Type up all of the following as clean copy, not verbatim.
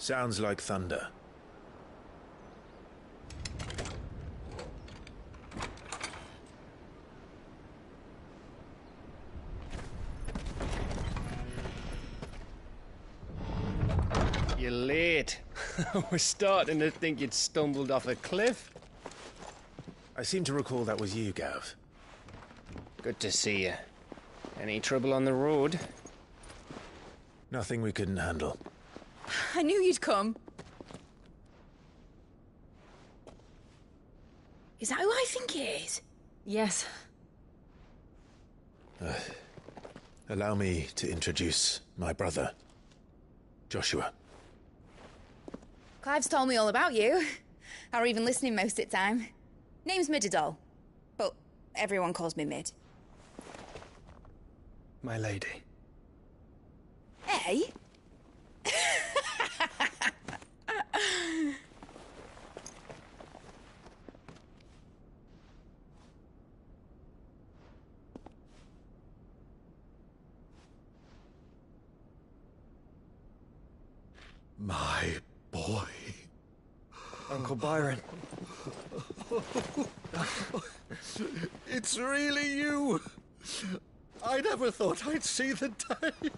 Sounds like thunder. You're late. We're starting to think you'd stumbled off a cliff. I seem to recall that was you, Gav. Good to see you. Any trouble on the road? Nothing we couldn't handle. I knew you'd come. Is that who I think it is? Yes. Allow me to introduce my brother, Joshua. Clive's told me all about you. Or even listening most of the time. Name's Midadol, but everyone calls me Mid. My lady. Hey? My boy. Uncle Byron. It's really you. I never thought I'd see the day.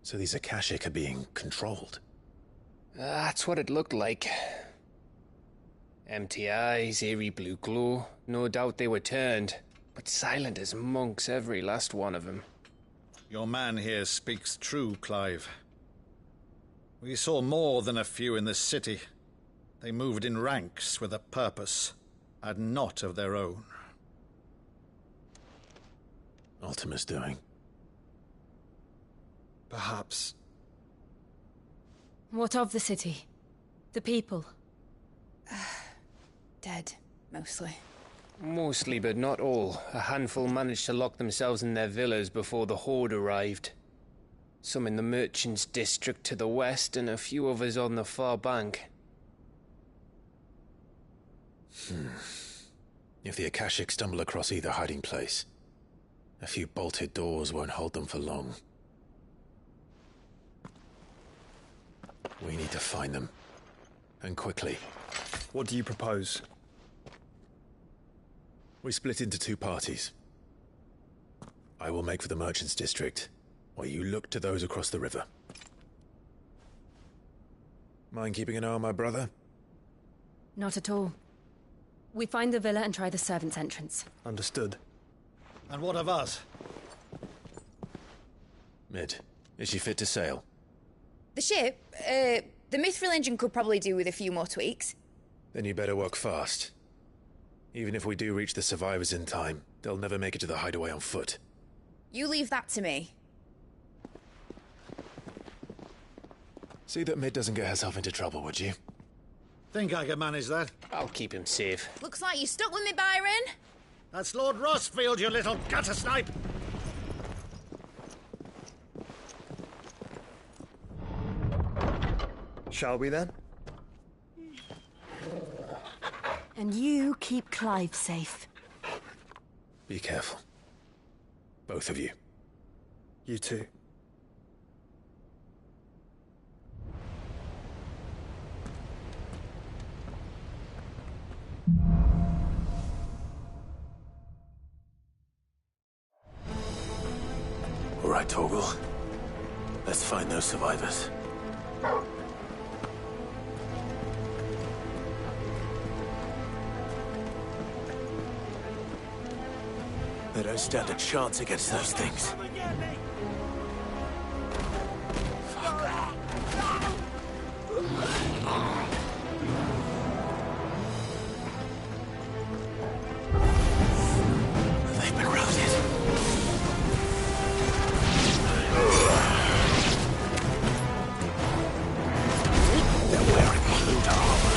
So these Akashic are being controlled. That's what it looked like. Empty eyes, eerie blue glow. No doubt they were turned, but silent as monks, every last one of them. Your man here speaks true, Clive. We saw more than a few in the city. They moved in ranks with a purpose, and not of their own. Ultima's doing. Perhaps. What of the city? The people? Dead, mostly. Mostly, but not all. A handful managed to lock themselves in their villas before the Horde arrived. Some in the Merchants' District to the west, and a few others on the far bank. If the Akashic stumble across either hiding place, a few bolted doors won't hold them for long. We need to find them. And quickly. What do you propose? We split into two parties. I will make for the Merchants' District, while you look to those across the river. Mind keeping an eye on my brother? Not at all. We find the villa and try the servants' entrance. Understood. And what of us? Mid, is she fit to sail? The ship, the Mithril engine could probably do with a few more tweaks. Then you better work fast. Even if we do reach the survivors in time, they'll never make it to the hideaway on foot. You leave that to me. See that Mid doesn't get herself into trouble, would you? Think I can manage that? I'll keep him safe. Looks like you stuck with me, Byron. That's Lord Rossfield, you little gutter snipe! Shall we then? And you keep Clive safe. Be careful. Both of you. You too. All right, Torgal. Let's find those survivors. They don't stand a chance against those things. They've been routed. They're wearing blue armor.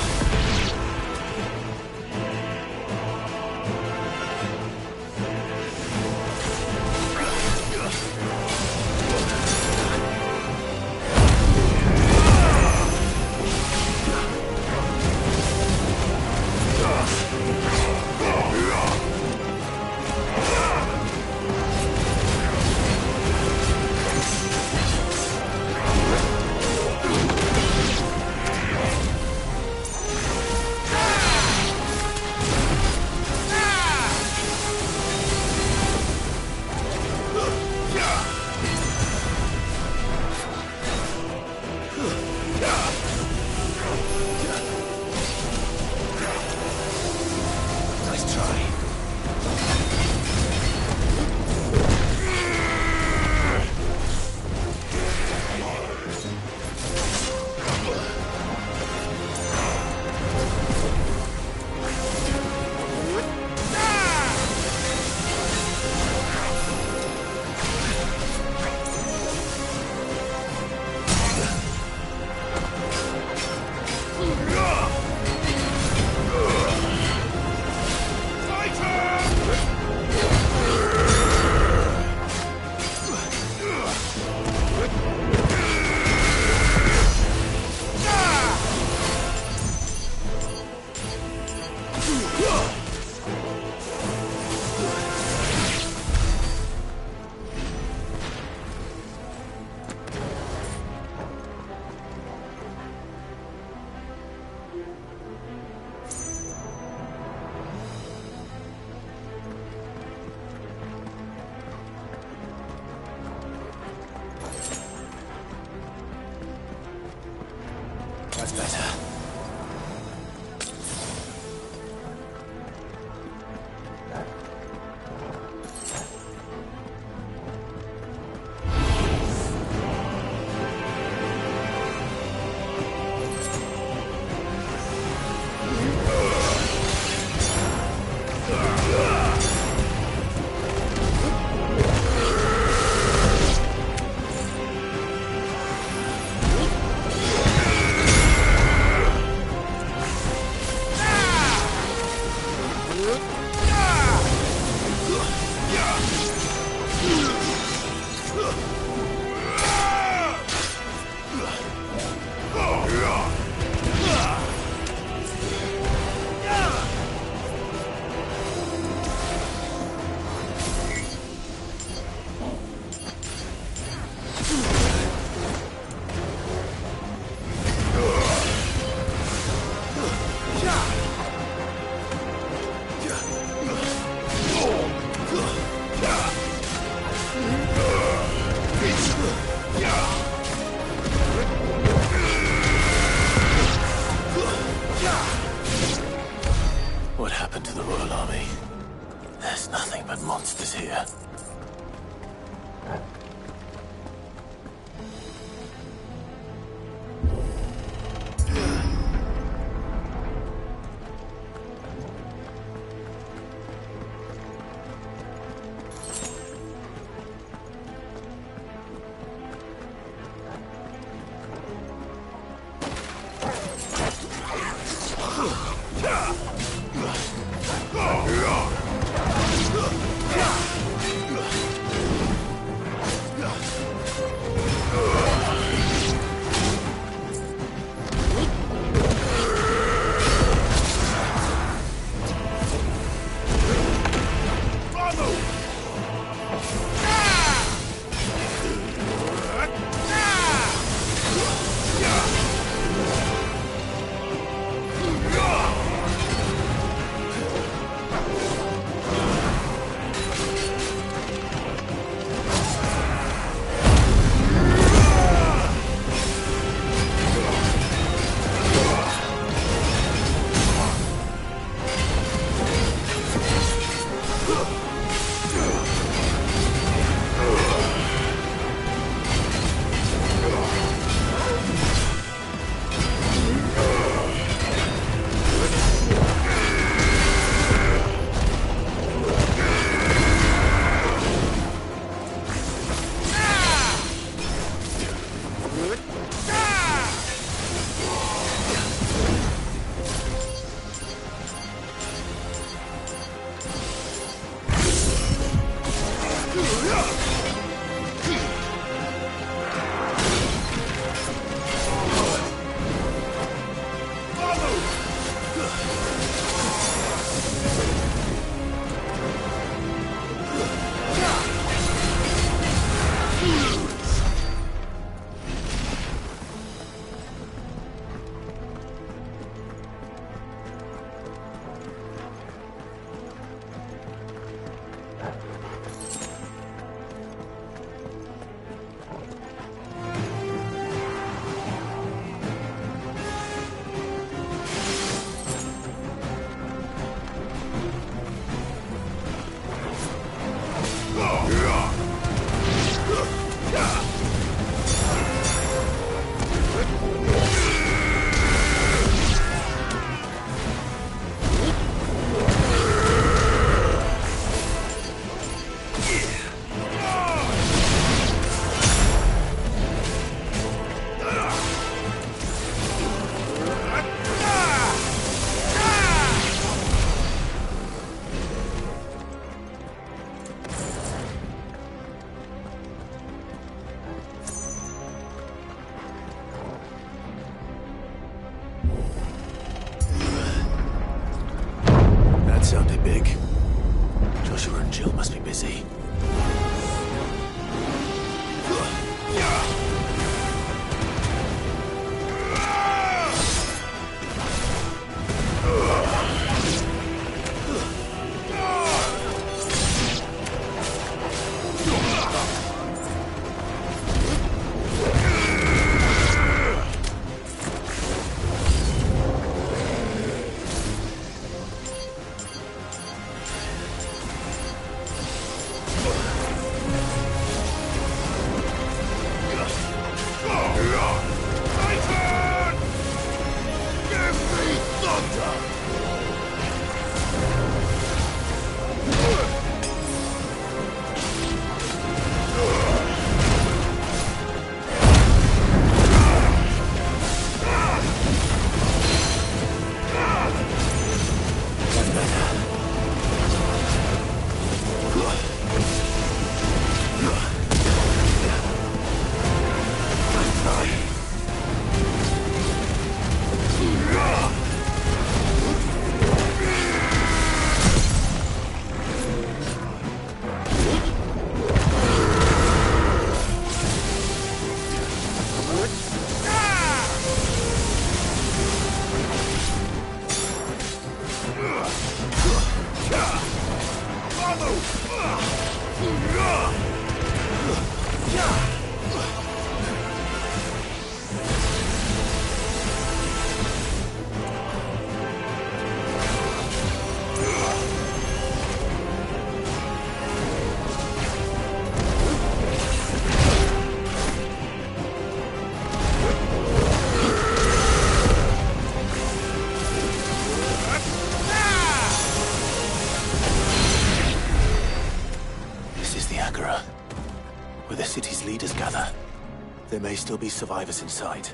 is here. Bakaara, where the city's leaders gather. There may still be survivors inside.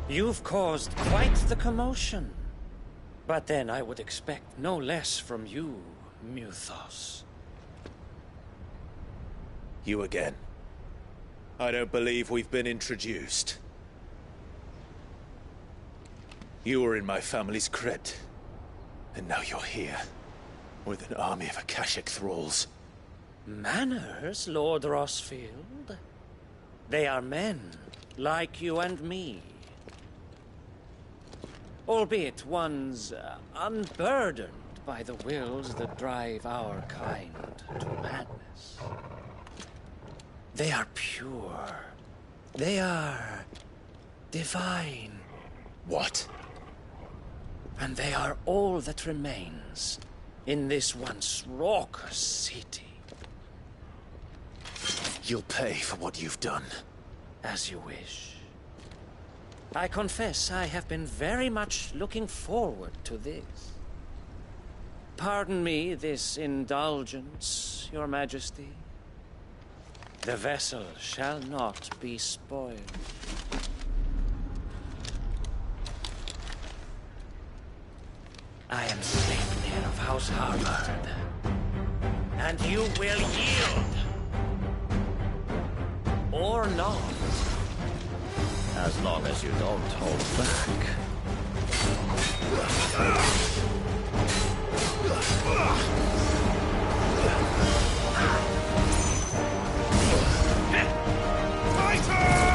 You've caused quite the commotion. But then I would expect no less from you, Muthos. You again. I don't believe we've been introduced. You were in my family's crypt. And now you're here. With an army of Akashic thralls. Manners, Lord Rosfield? They are men, like you and me. Albeit ones unburdened by the wills that drive our kind to madness. They are pure. They are divine. What? And they are all that remains in this once raucous city. You'll pay for what you've done. As you wish. I confess I have been very much looking forward to this. Pardon me this indulgence, Your Majesty. The vessel shall not be spoiled. I am Sleipnir of House Harvard, and you will yield. Or not. As long as you don't hold back. My turn!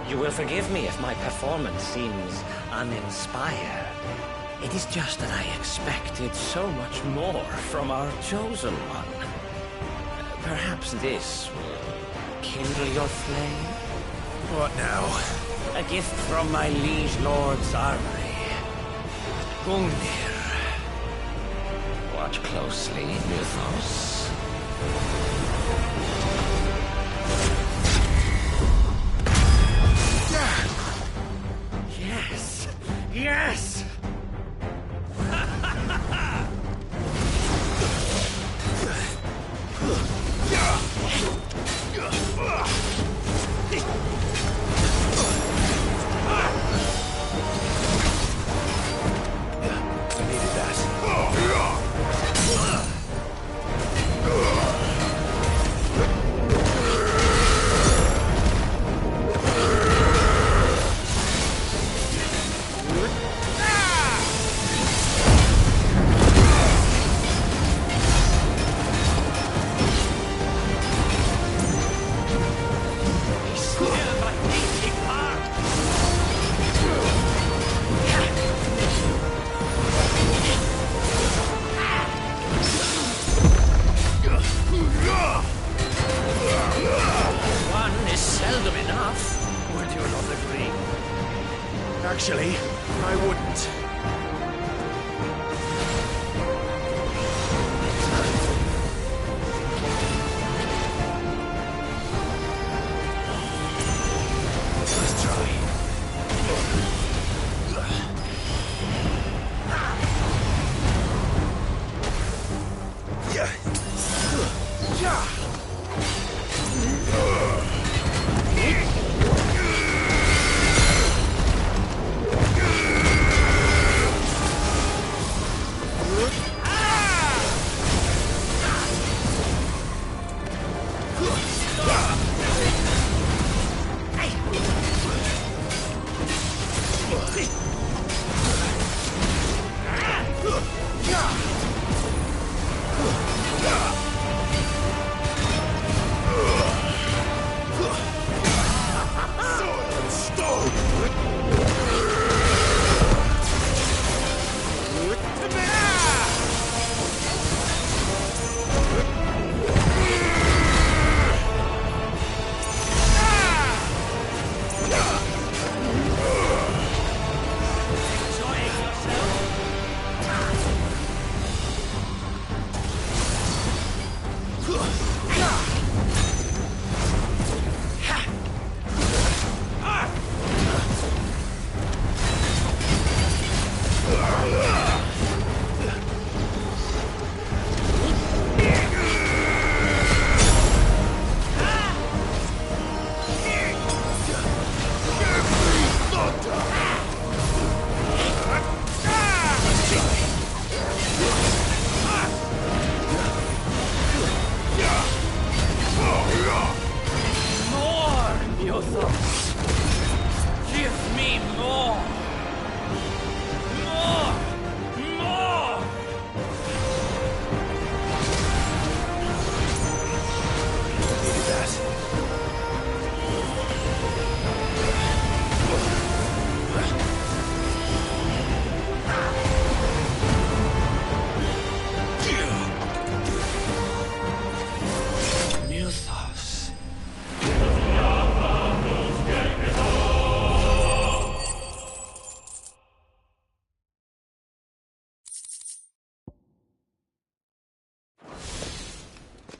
You will forgive me if my performance seems uninspired. It is just that I expected so much more from our chosen one. Perhaps this will kindle your flame? What now? A gift from my liege lord's armory. Gungnir. Watch closely, Mythos. Yes! Yes! Needed that. One is seldom enough. Would you not agree? Actually, I wouldn't. Let's try.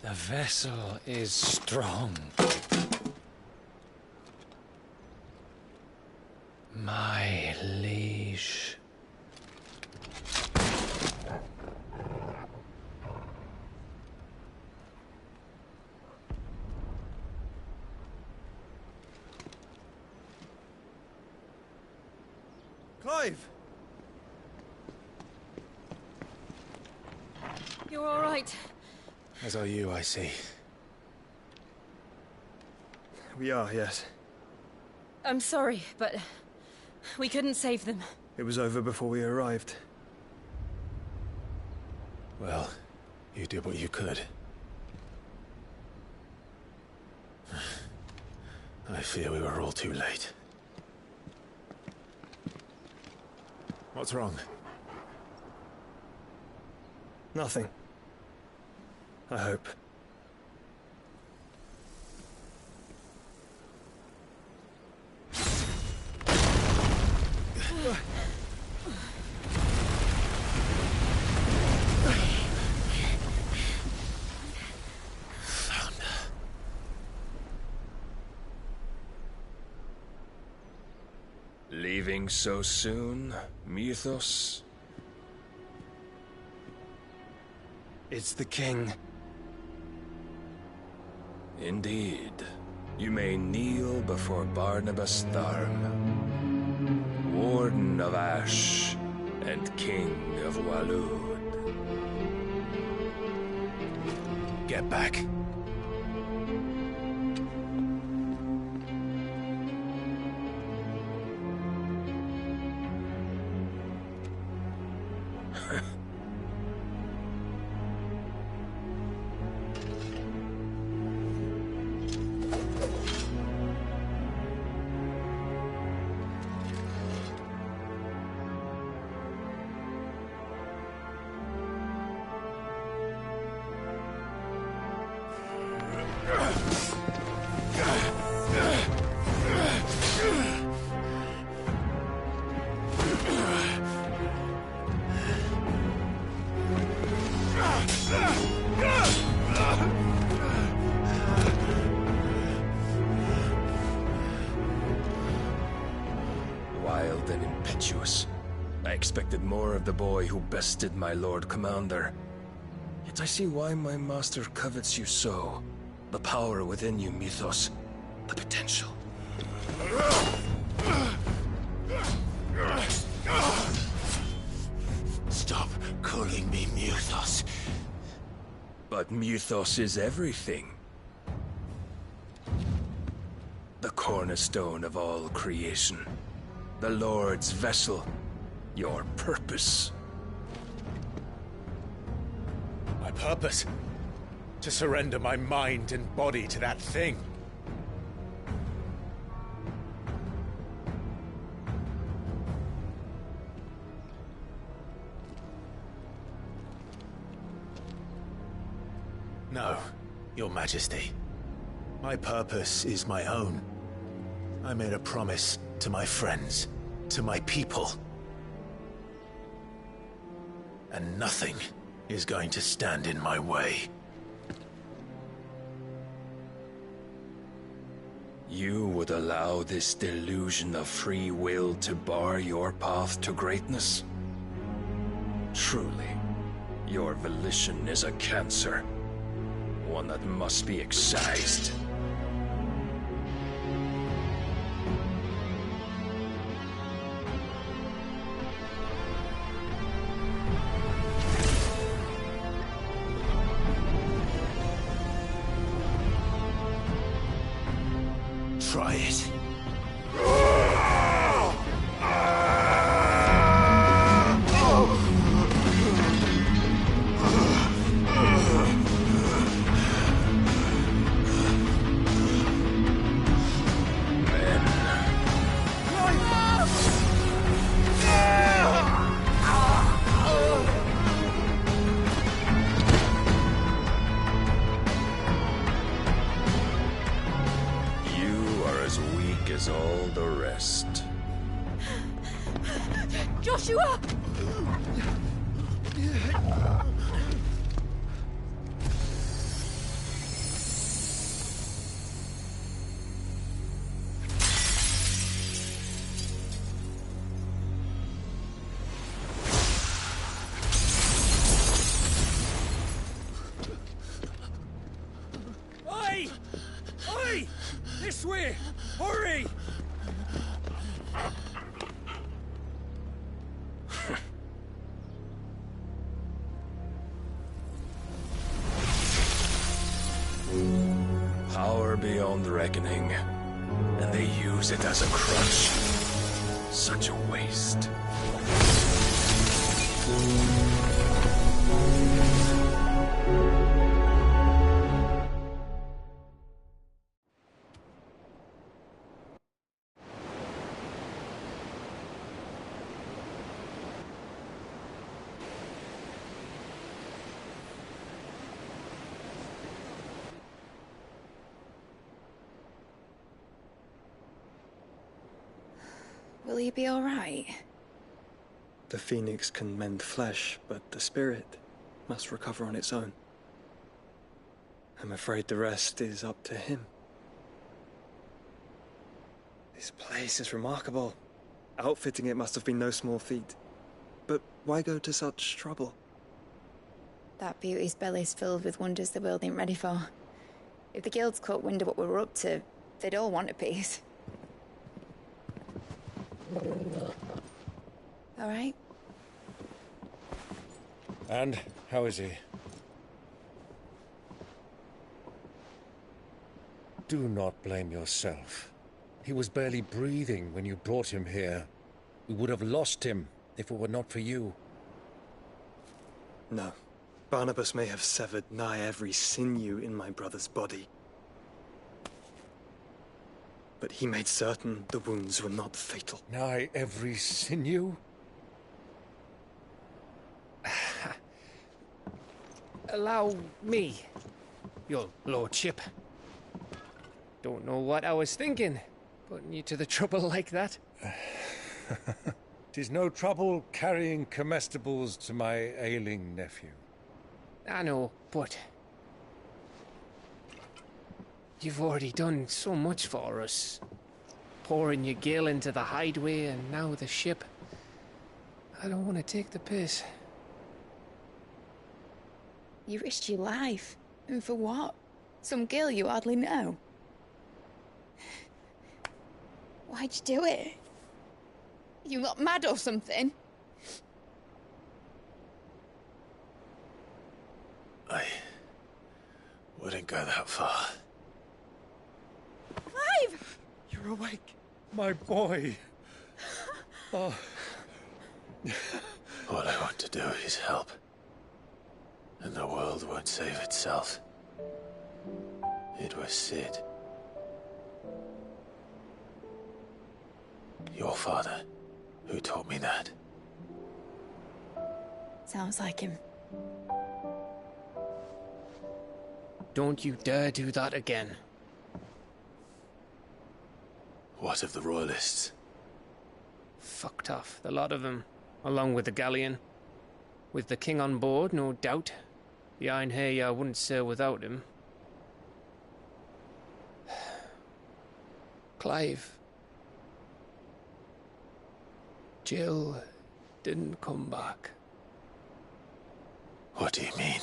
The vessel is strong. My liege. Clive! You're all right. As are you, I see. We are, yes. I'm sorry, but we couldn't save them. It was over before we arrived. Well, you did what you could. I fear we were all too late. What's wrong? Nothing. I hope. Leaving so soon, Mythos? It's the king. Indeed. You may kneel before Barnabas Tharm, Warden of Ash and King of Waloed. Get back. Wild and impetuous. I expected more of the boy who bested my Lord Commander. Yet I see why my master covets you so. The power within you, Mythos. The potential. Stop calling me Mythos. But Mythos is everything. The cornerstone of all creation. The Lord's vessel. Your purpose. My purpose? To surrender my mind and body to that thing. No, Your Majesty. My purpose is my own. I made a promise to my friends, to my people. And nothing is going to stand in my way. You would allow this delusion of free will to bar your path to greatness? Truly, your volition is a cancer. One that must be excised. Try it. As all the rest. Joshua! Oi! Oi! This way! Hurry! Power beyond reckoning, and they use it as a crutch. Such a waste. Will he be all right? The phoenix can mend flesh, but the spirit must recover on its own. I'm afraid the rest is up to him. This place is remarkable. Outfitting it must have been no small feat. But why go to such trouble? That beauty's belly's filled with wonders the world ain't ready for. If the guilds caught wind of what we were up to, they'd all want a piece. All right? And how is he? Do not blame yourself. He was barely breathing when you brought him here. We would have lost him if it were not for you. No. Barnabas may have severed nigh every sinew in my brother's body. But he made certain the wounds were not fatal. Nigh every sinew? Allow me, your lordship. Don't know what I was thinking, putting you to the trouble like that. 'Tis no trouble carrying comestibles to my ailing nephew. I know, but you've already done so much for us. Pouring your gil into the hideaway and now the ship. I don't want to take the piss. You risked your life. And for what? Some girl you hardly know. Why'd you do it? You not mad or something? I wouldn't go that far. Clive! You're awake, my boy. Oh. All I want to do is help. And the world won't save itself. It was Cid. Your father, who taught me that. Sounds like him. Don't you dare do that again. What of the Royalists? Fucked off, the lot of them, along with the galleon. With the king on board, no doubt. The Iron Hair wouldn't sail without him. Clive. Jill didn't come back. What do you mean?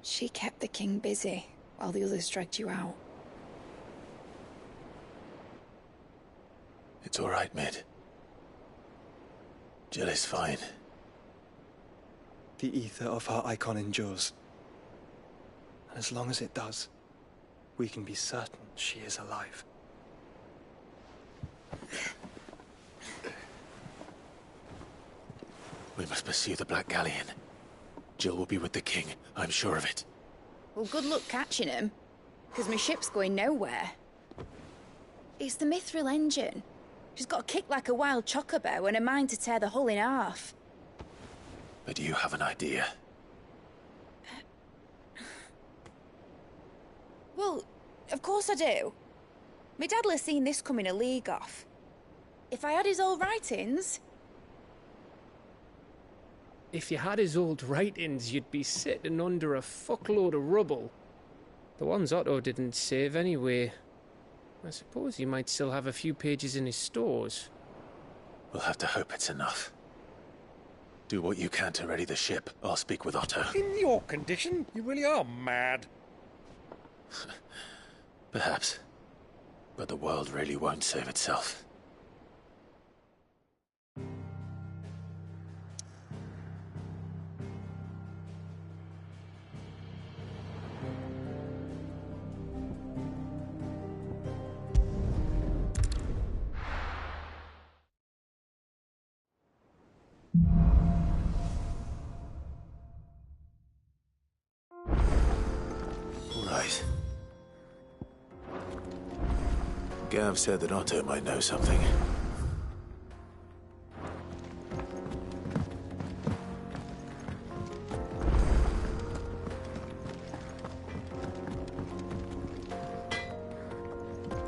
She kept the king busy while the others dragged you out. It's all right, Mid. Jill is fine. The ether of her icon endures. And as long as it does, we can be certain she is alive. We must pursue the Black Galleon. Jill will be with the king, I'm sure of it. Well, good luck catching him, because my ship's going nowhere. It's the Mithril engine. She's got a kick like a wild chocobo and a mind to tear the hull in half. But do you have an idea? Well, of course I do. My dad'll have seen this coming a league off. If I had his old writings... If you had his old writings, you'd be sitting under a fuckload of rubble. The ones Otto didn't save anyway. I suppose you might still have a few pages in his stores. We'll have to hope it's enough. Do what you can to ready the ship. I'll speak with Otto. In your condition, you really are mad. Perhaps. But the world really won't save itself. Right. Gav said that Otto might know something.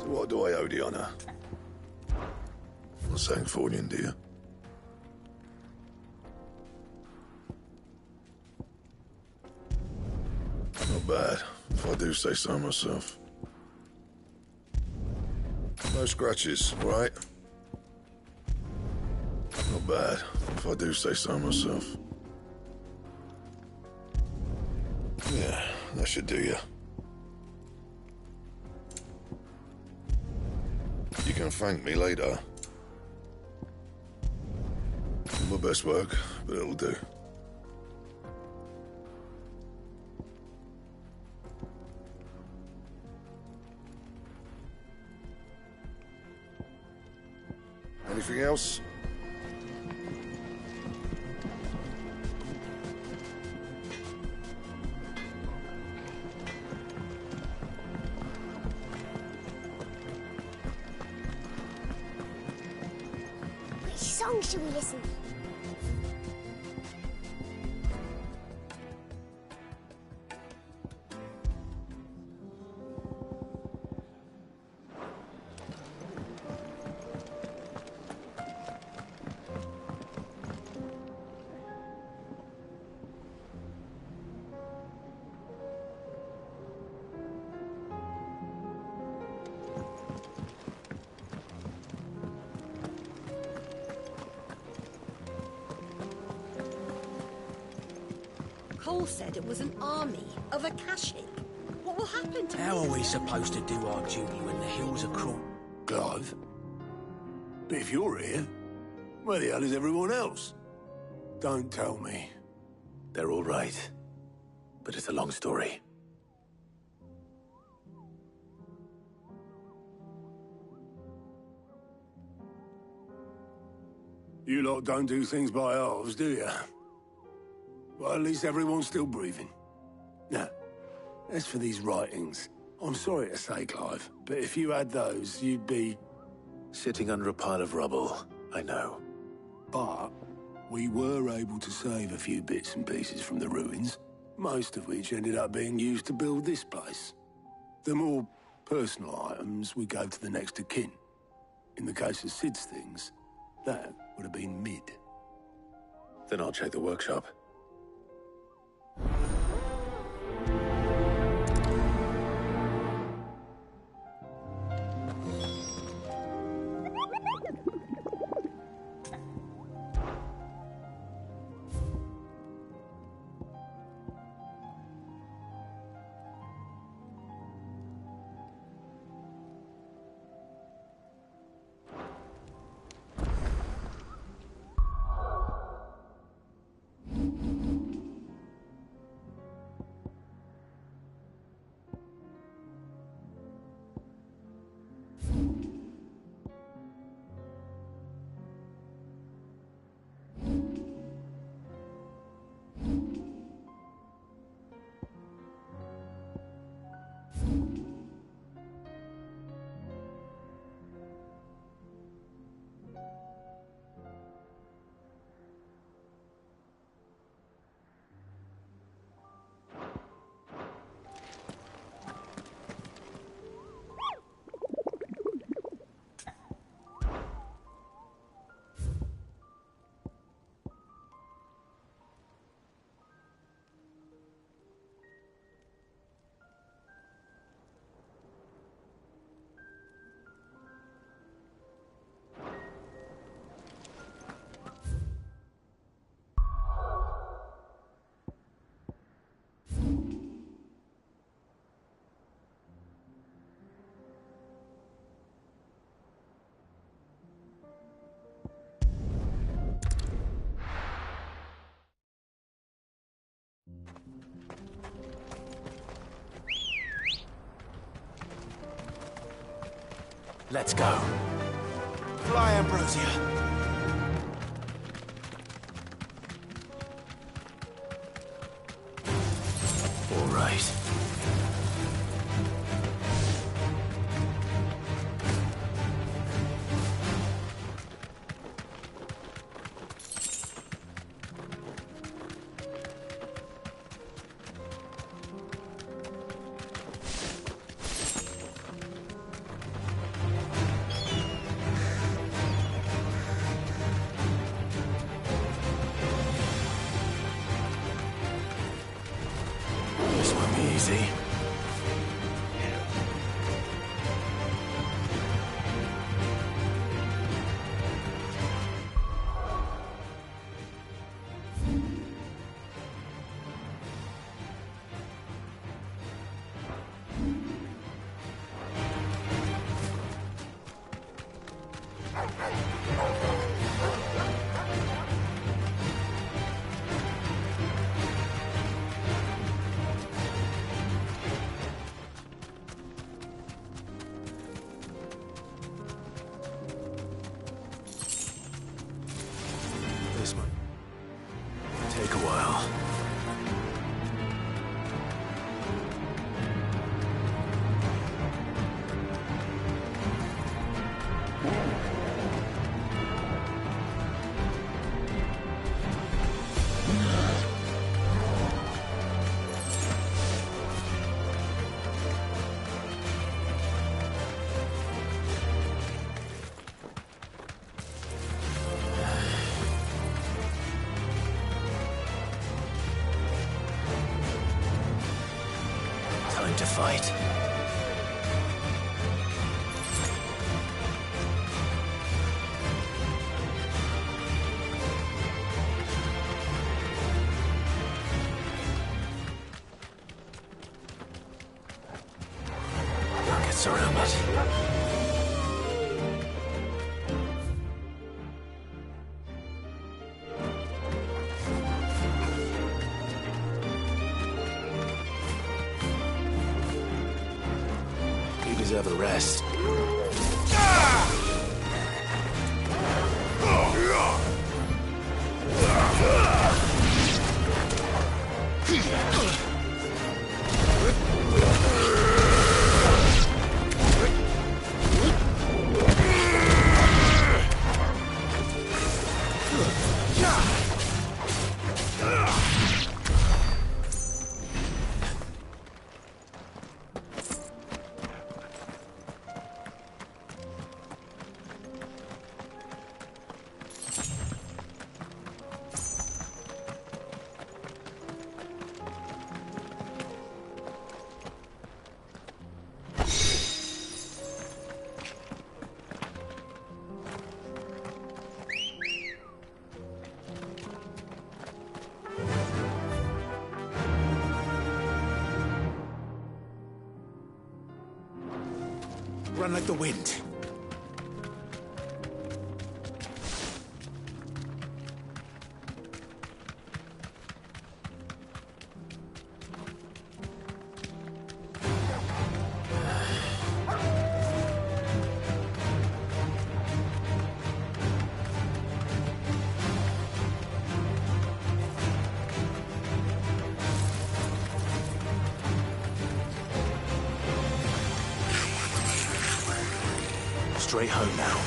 So what do I owe the honour? For saying Thornian, do you? Not bad, if I do say so myself. No scratches, right? Not bad, if I do say so myself. Yeah, that should do you. You can thank me later. My best work, but it'll do. Anything else? Which song should we listen to? Cole said it was an army of Akashic. What will happen to How me? are we supposed to do our duty when the hills are crawling? Clive? But if you're here, where the hell is everyone else? Don't tell me. They're all right. But it's a long story. You lot don't do things by halves, do you? Well, at least everyone's still breathing. Now, as for these writings, I'm sorry to say, Clive, but if you had those, you'd be... Sitting under a pile of rubble, I know. But we were able to save a few bits and pieces from the ruins, most of which ended up being used to build this place. The more personal items we gave to the next of kin. In the case of Sid's things, that would have been mid. Then I'll check the workshop. Let's go. Fly, Ambrosia. All right. time to fight. Don't get surrounded. You deserve a rest. Run like the wind. Straight home now.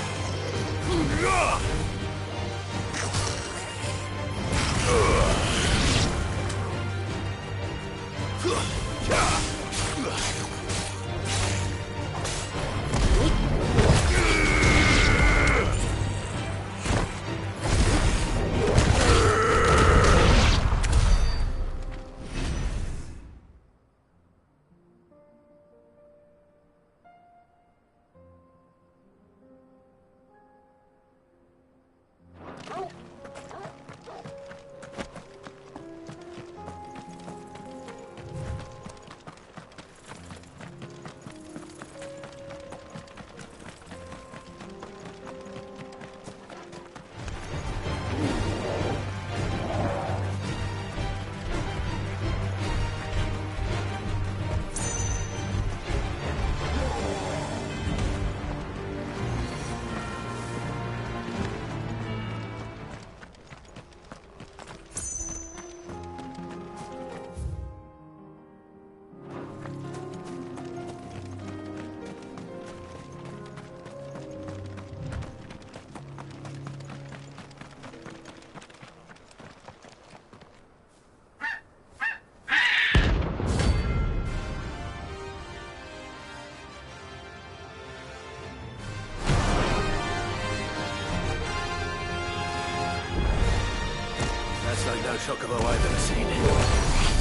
That's like no Chocobo I've ever seen.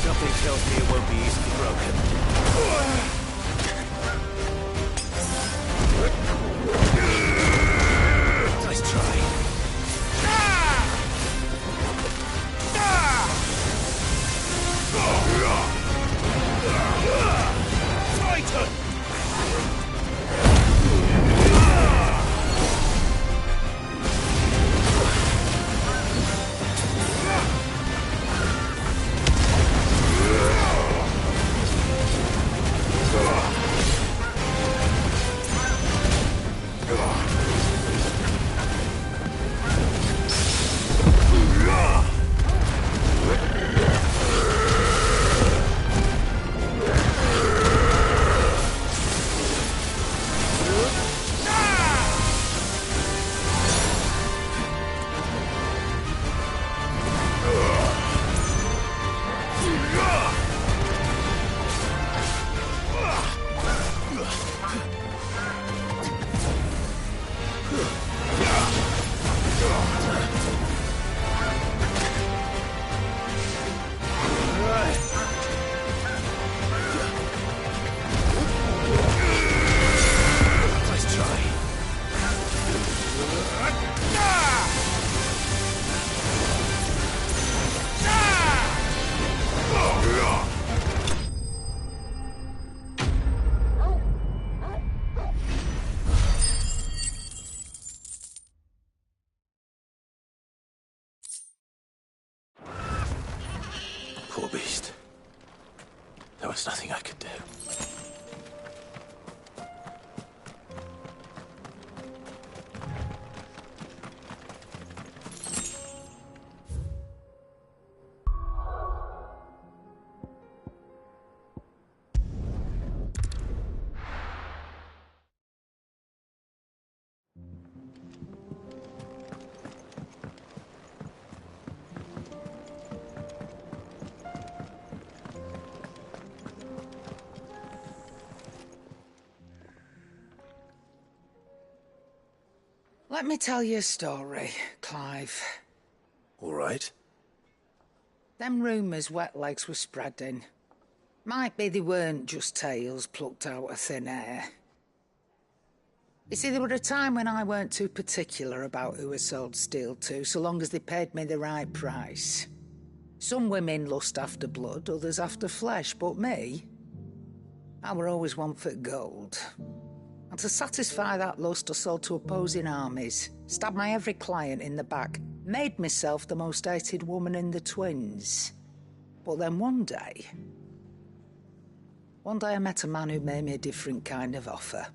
Something tells me it won't be easily broken. Nice try. Titan! Let me tell you a story, Clive. All right. Them rumours Wetlegs were spreading. Might be they weren't just tales plucked out of thin air. You see, there were a time when I weren't too particular about who I sold steel to, so long as they paid me the right price. Some women lust after blood, others after flesh, but me, I were always one for gold. And to satisfy that lust, I sold to opposing armies, stabbed my every client in the back, made myself the most hated woman in the twins. But then one day I met a man who made me a different kind of offer.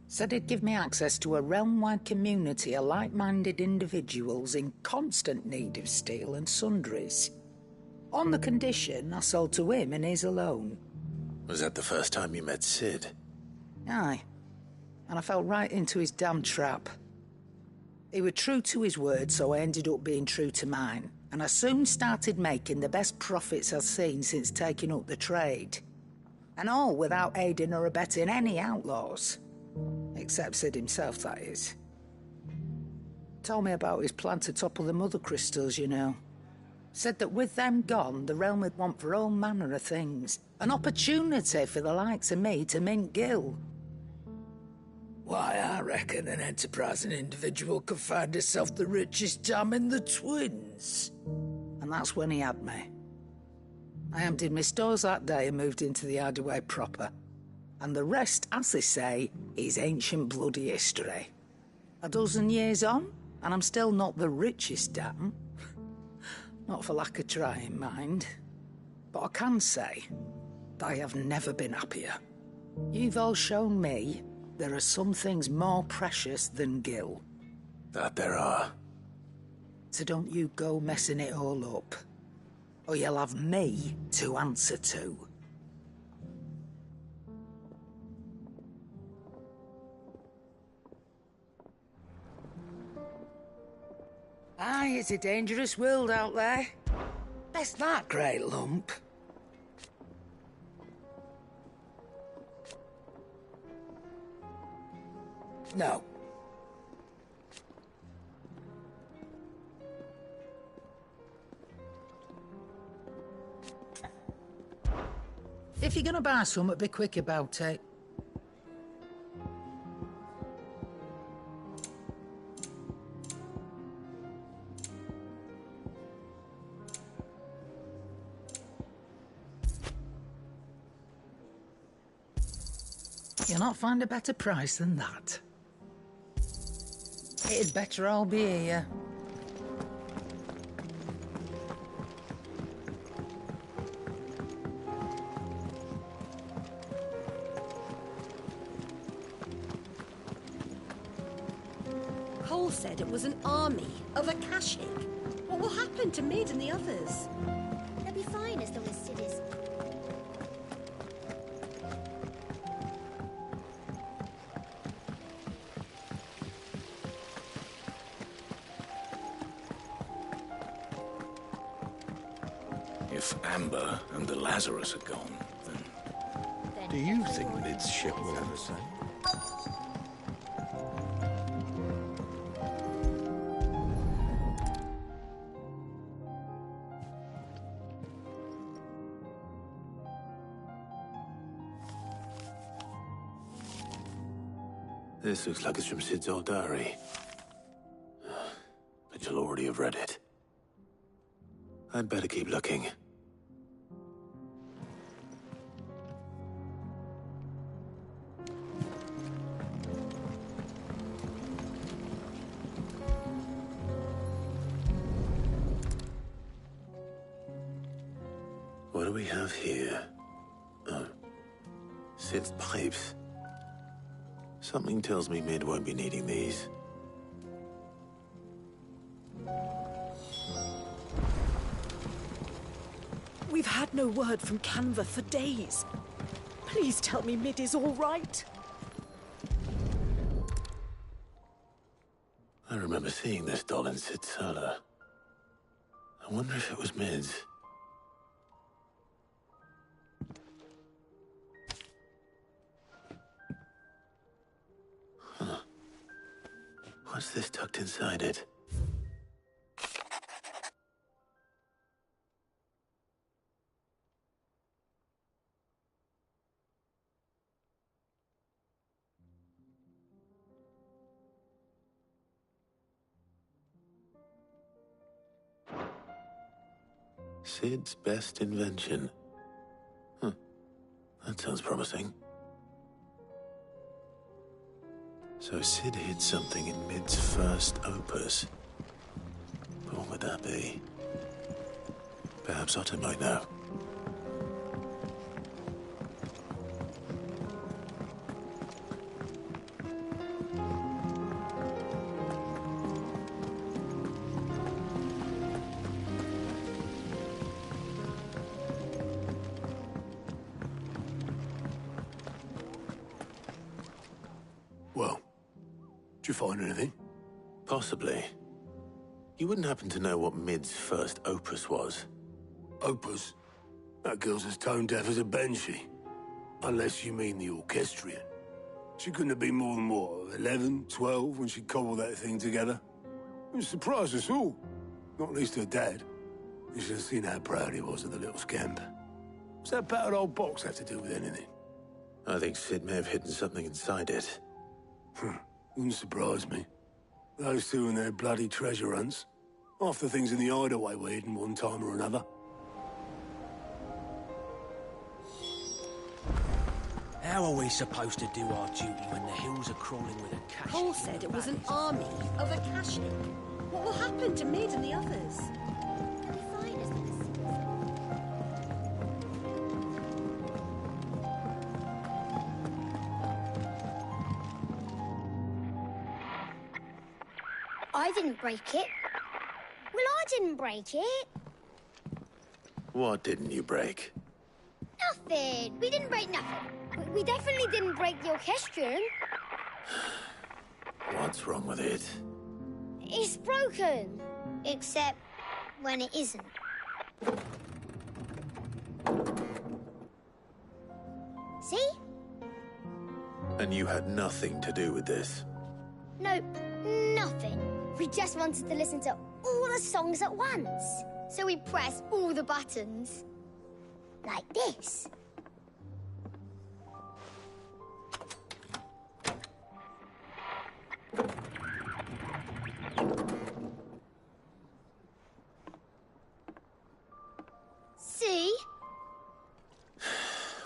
Said he'd give me access to a realm-wide community of like-minded individuals in constant need of steel and sundries. On the condition I sold to him and his alone. Was that the first time you met Sid? Aye. And I fell right into his damn trap. He was true to his word, so I ended up being true to mine. And I soon started making the best profits I've seen since taking up the trade. And all without aiding or abetting any outlaws. Except Sid himself, that is. Told me about his plan to topple the Mother Crystals, you know. Said that with them gone, the realm would want for all manner of things. An opportunity for the likes of me to mint Gil. Why, I reckon an enterprising individual could find himself the richest dam in the twins. And that's when he had me. I emptied my stores that day and moved into the Hideaway proper. And the rest, as they say, is ancient bloody history. A dozen years on, and I'm still not the richest dam. Not for lack of trying, mind. But I can say that I have never been happier. You've all shown me there are some things more precious than Gil. That there are. So don't you go messing it all up, or you'll have me to answer to. Aye, it's a dangerous world out there. Best that, great lump. No. If you're gonna buy something, be quick about it. You'll not find a better price than that. It'd better all be here. Cole said it was an army of Akashic. What will happen to Mid and the others? They'll be fine as long as Sid is. If Amber and the Lazarus are gone, then... Do you think Mid's ship will ever sail? This looks like it's from Sid's old diary. But you'll already have read it. I'd better keep looking. What do we have here? Oh, Sid's pipes. Something tells me Mid won't be needing these. We've had no word from Canva for days. Please tell me Mid is all right. I remember seeing this doll in Sid's cellar. I wonder if it was Mid's. What's this tucked inside it? Sid's best invention. Huh. That sounds promising. So Sid hid something in Mid's first opus. But what would that be? Perhaps Otto might know. Well, did you find anything? Possibly. You wouldn't happen to know what Mid's first opus was? Opus? That girl's as tone deaf as a banshee. Unless you mean the orchestrion. She couldn't have been more than, what, 11, 12 when she cobbled that thing together? It surprised us all. Not least her dad. You should have seen how proud he was of the little scamp. What's that battered old box have to do with anything? I think Sid may have hidden something inside it. Wouldn't surprise me. Those two and their bloody treasure hunts. Half the things in the hideaway were hidden one time or another. How are we supposed to do our duty when the hills are crawling with a cache? Cole said it was an army of a cache. What will happen to Mid and the others? I didn't break it. Well, I didn't break it. What didn't you break? Nothing. We didn't break nothing. We definitely didn't break the orchestrion. What's wrong with it? It's broken. Except when it isn't. See? And you had nothing to do with this? Nope, nothing. We just wanted to listen to all the songs at once. So we pressed all the buttons. Like this. See?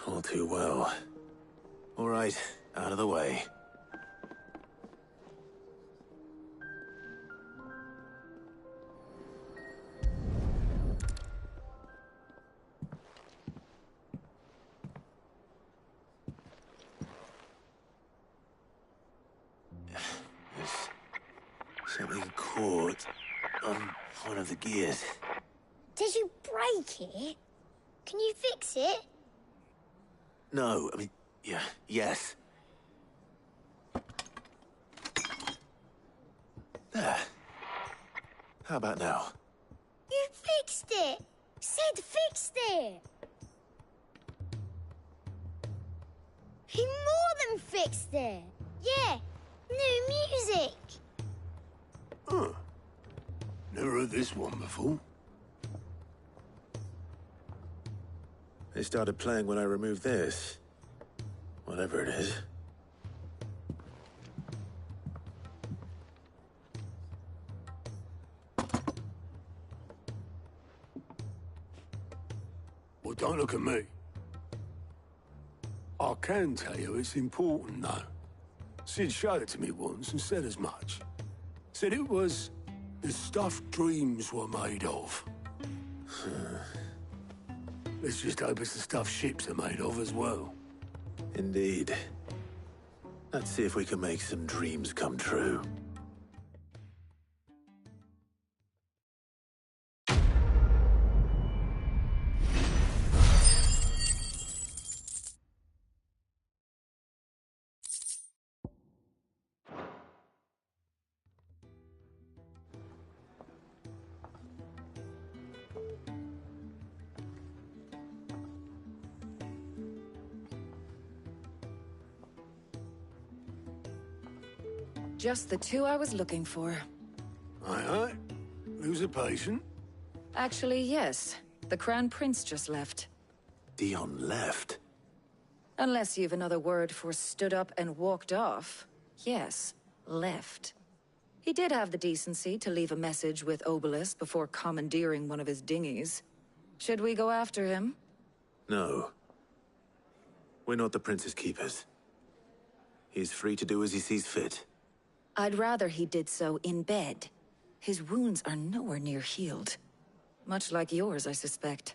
All too well. All right, out of the way. Something caught on one of the gears. Did you break it? Can you fix it? No, I mean, yeah, yes. There. How about now? You fixed it! Sid fixed it! He more than fixed it! Yeah, new music! Huh. Never heard this one before. They started playing when I removed this. Whatever it is. Well, don't look at me. I can tell you it's important, though. Sid showed it to me once and said as much. Said it was the stuff dreams were made of. Let's just hope it's the stuff ships are made of as well. Indeed. Let's see if we can make some dreams come true. Just the two I was looking for. Aye, aye. Who's a patient? Actually, yes. The Crown Prince just left. Dion left? Unless you've another word for stood up and walked off. Yes, left. He did have the decency to leave a message with Obelisk before commandeering one of his dinghies. Should we go after him? No. We're not the Prince's keepers. He's free to do as he sees fit. I'd rather he did so in bed. His wounds are nowhere near healed. Much like yours, I suspect.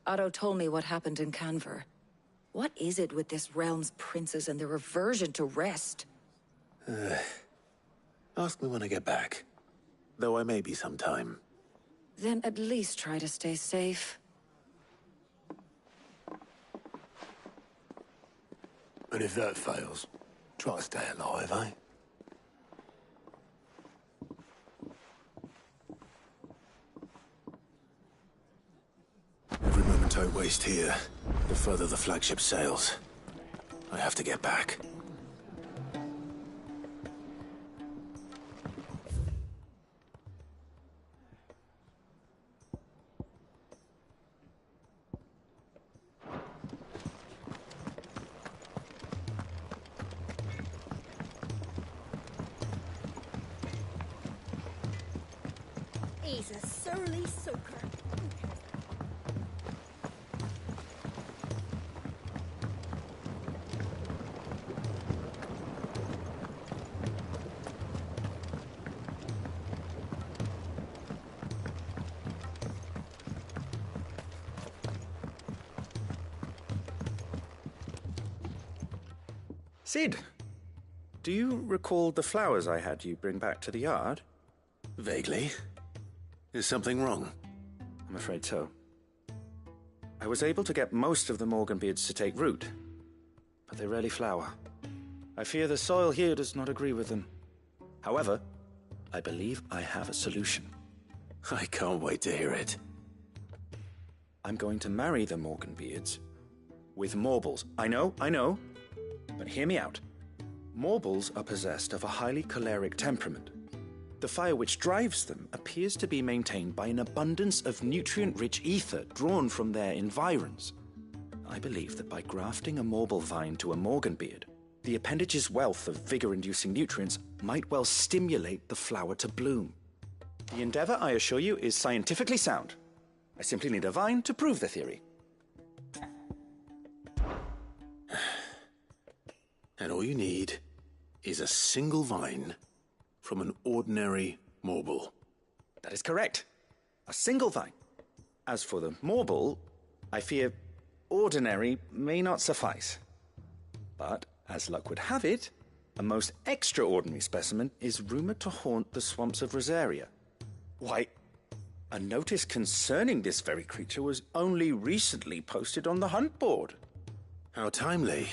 Otto told me what happened in Canver. What is it with this realm's princes and their aversion to rest? Ask me when I get back. Though I may be sometime. Then at least try to stay safe. And if that fails, try to stay alive, eh? Every moment I waste here, the further the flagship sails. I have to get back. He's a surly soaker. Cid, do you recall the flowers I had you bring back to the yard? Vaguely. Is something wrong? I'm afraid so. I was able to get most of the Morganbeards to take root, but they rarely flower. I fear the soil here does not agree with them. However, I believe I have a solution. I can't wait to hear it. I'm going to marry the Morganbeards with Morbles. I know, but hear me out. Morbles are possessed of a highly choleric temperament. The fire which drives them appears to be maintained by an abundance of nutrient-rich ether drawn from their environs. I believe that by grafting a Morble vine to a Morganbeard, the appendage's wealth of vigor-inducing nutrients might well stimulate the flower to bloom. The endeavor, I assure you, is scientifically sound. I simply need a vine to prove the theory. And all you need is a single vine from an ordinary Morble. That is correct. A single vine. As for the Morble, I fear ordinary may not suffice. But, as luck would have it, a most extraordinary specimen is rumored to haunt the swamps of Rosaria. Why, a notice concerning this very creature was only recently posted on the hunt board. How timely.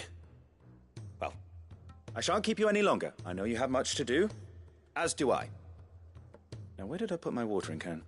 Well, I shan't keep you any longer. I know you have much to do. As do I. Now, where did I put my watering can?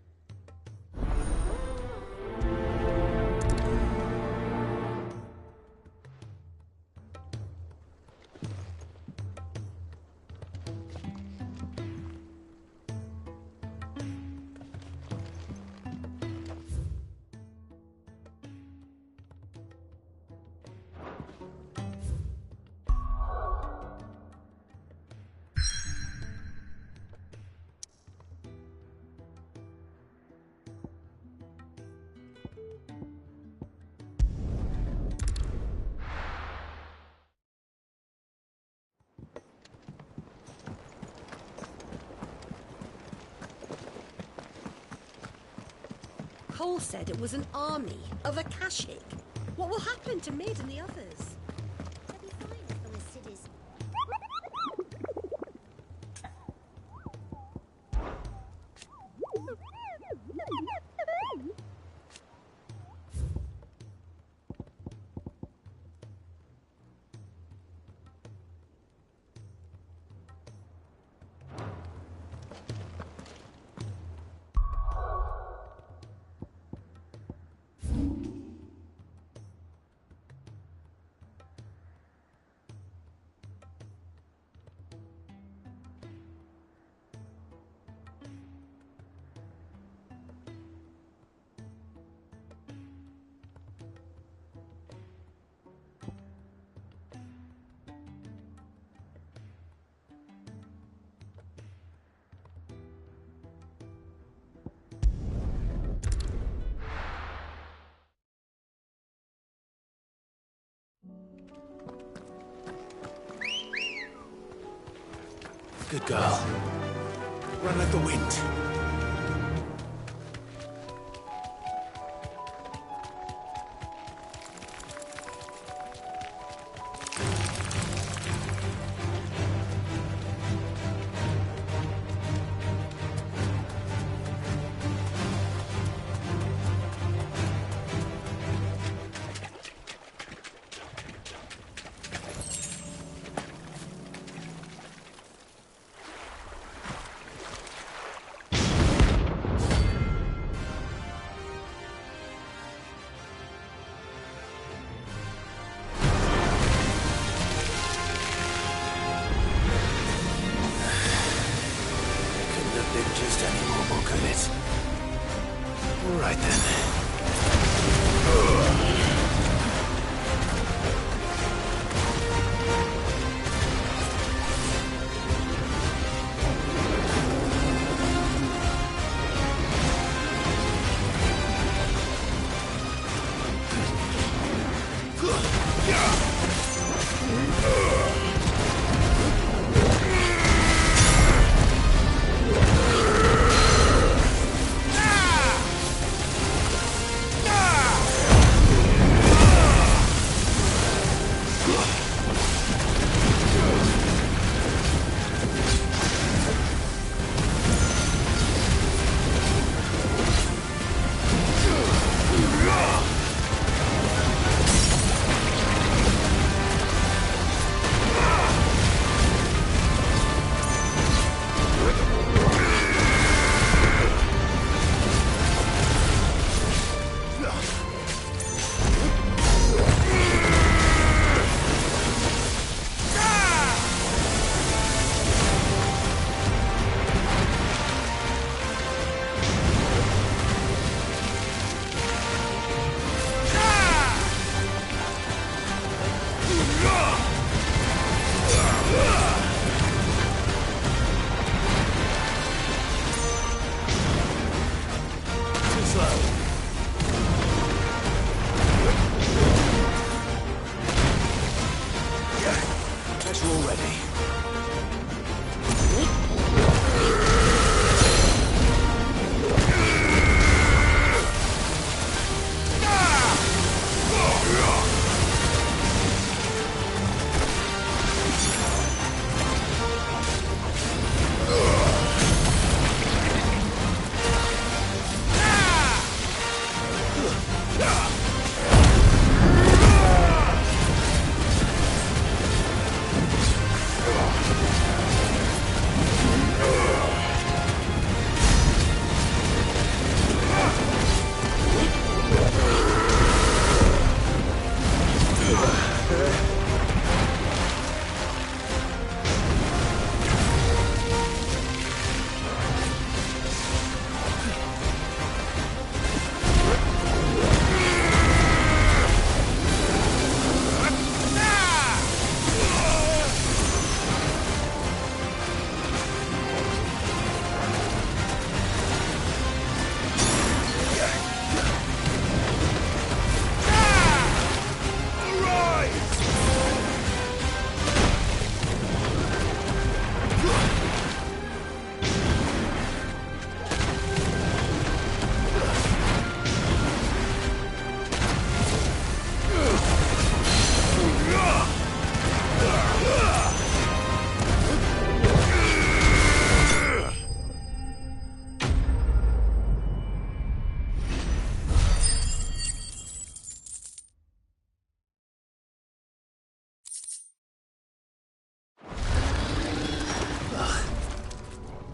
Cole said it was an army of Akashic. What will happen to Mid and the others? They'll be fine as long as Cid is... Good girl. Run like the wind.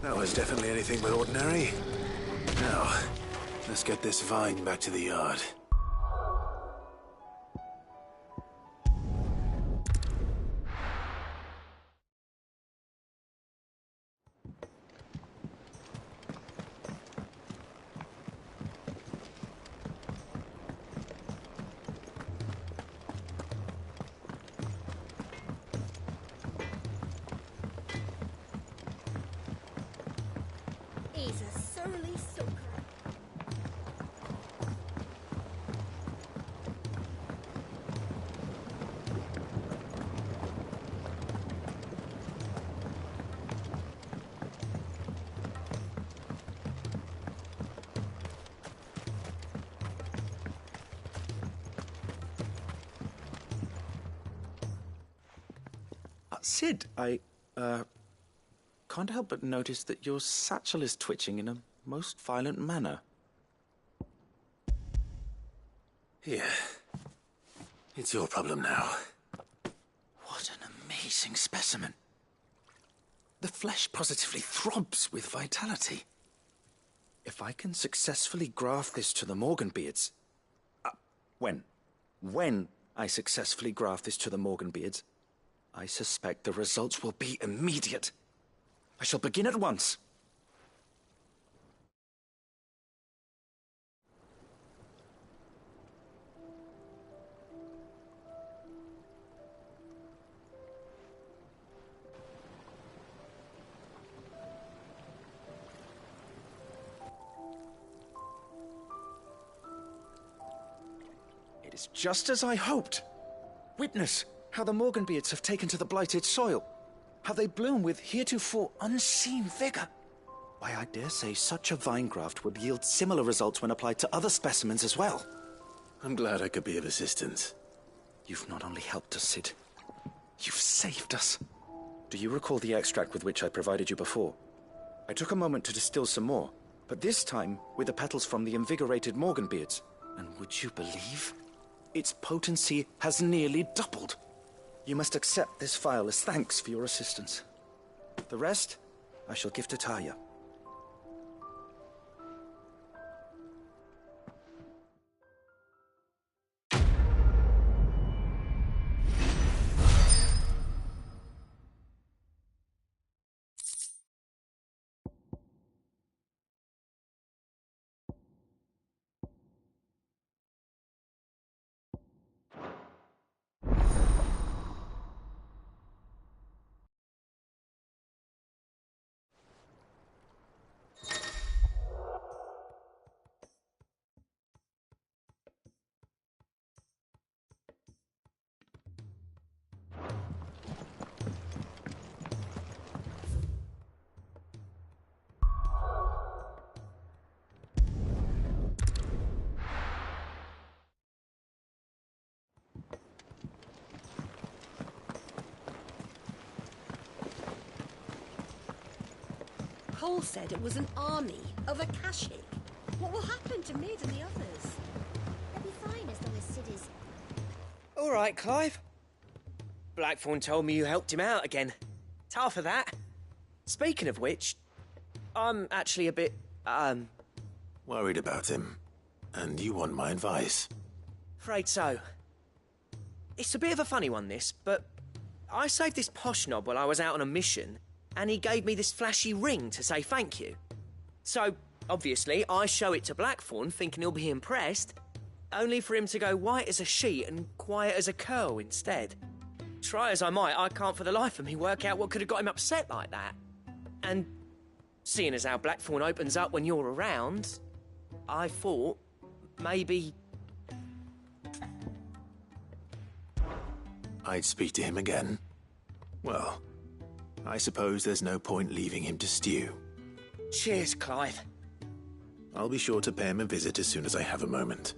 That was definitely anything but ordinary. Now, let's get this vine back to the yard. He's a surly soaker. Cid, I can't help but notice that your satchel is twitching in a most violent manner. Here. It's your problem now. What an amazing specimen. The flesh positively throbs with vitality. If I can successfully graft this to the Morganbeards... When I successfully graft this to the Morganbeards, I suspect the results will be immediate. I shall begin at once. It is just as I hoped. Witness how the Morganbeards have taken to the blighted soil. How they bloom with heretofore unseen vigor. Why, I dare say such a vine graft would yield similar results when applied to other specimens as well. I'm glad I could be of assistance. You've not only helped us, Cid, you've saved us. Do you recall the extract with which I provided you before? I took a moment to distill some more, but this time with the petals from the invigorated Morganbeards. And would you believe? Its potency has nearly doubled. You must accept this phial as thanks for your assistance. The rest, I shall give to Talia. Cole said it was an army of Akashic. What will happen to Mid and the others? They'll be fine as long as Cid is... All right, Clive. Blackthorn told me you helped him out again. Tough for that. Speaking of which, I'm actually a bit, Worried about him. And you want my advice? afraid so. It's a bit of a funny one, this, but I saved this posh knob while I was out on a mission, and he gave me this flashy ring to say thank you. So, obviously, I show it to Blackthorn, thinking he'll be impressed, only for him to go white as a sheet and quiet as a curl instead. Try as I might, I can't for the life of me work out what could have got him upset like that. And seeing as how Blackthorn opens up when you're around, I thought maybe... I'd speak to him again. Well, I suppose there's no point leaving him to stew. Cheers, Clive. I'll be sure to pay him a visit as soon as I have a moment.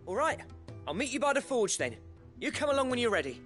All right, I'll meet you by the forge then. You come along when you're ready.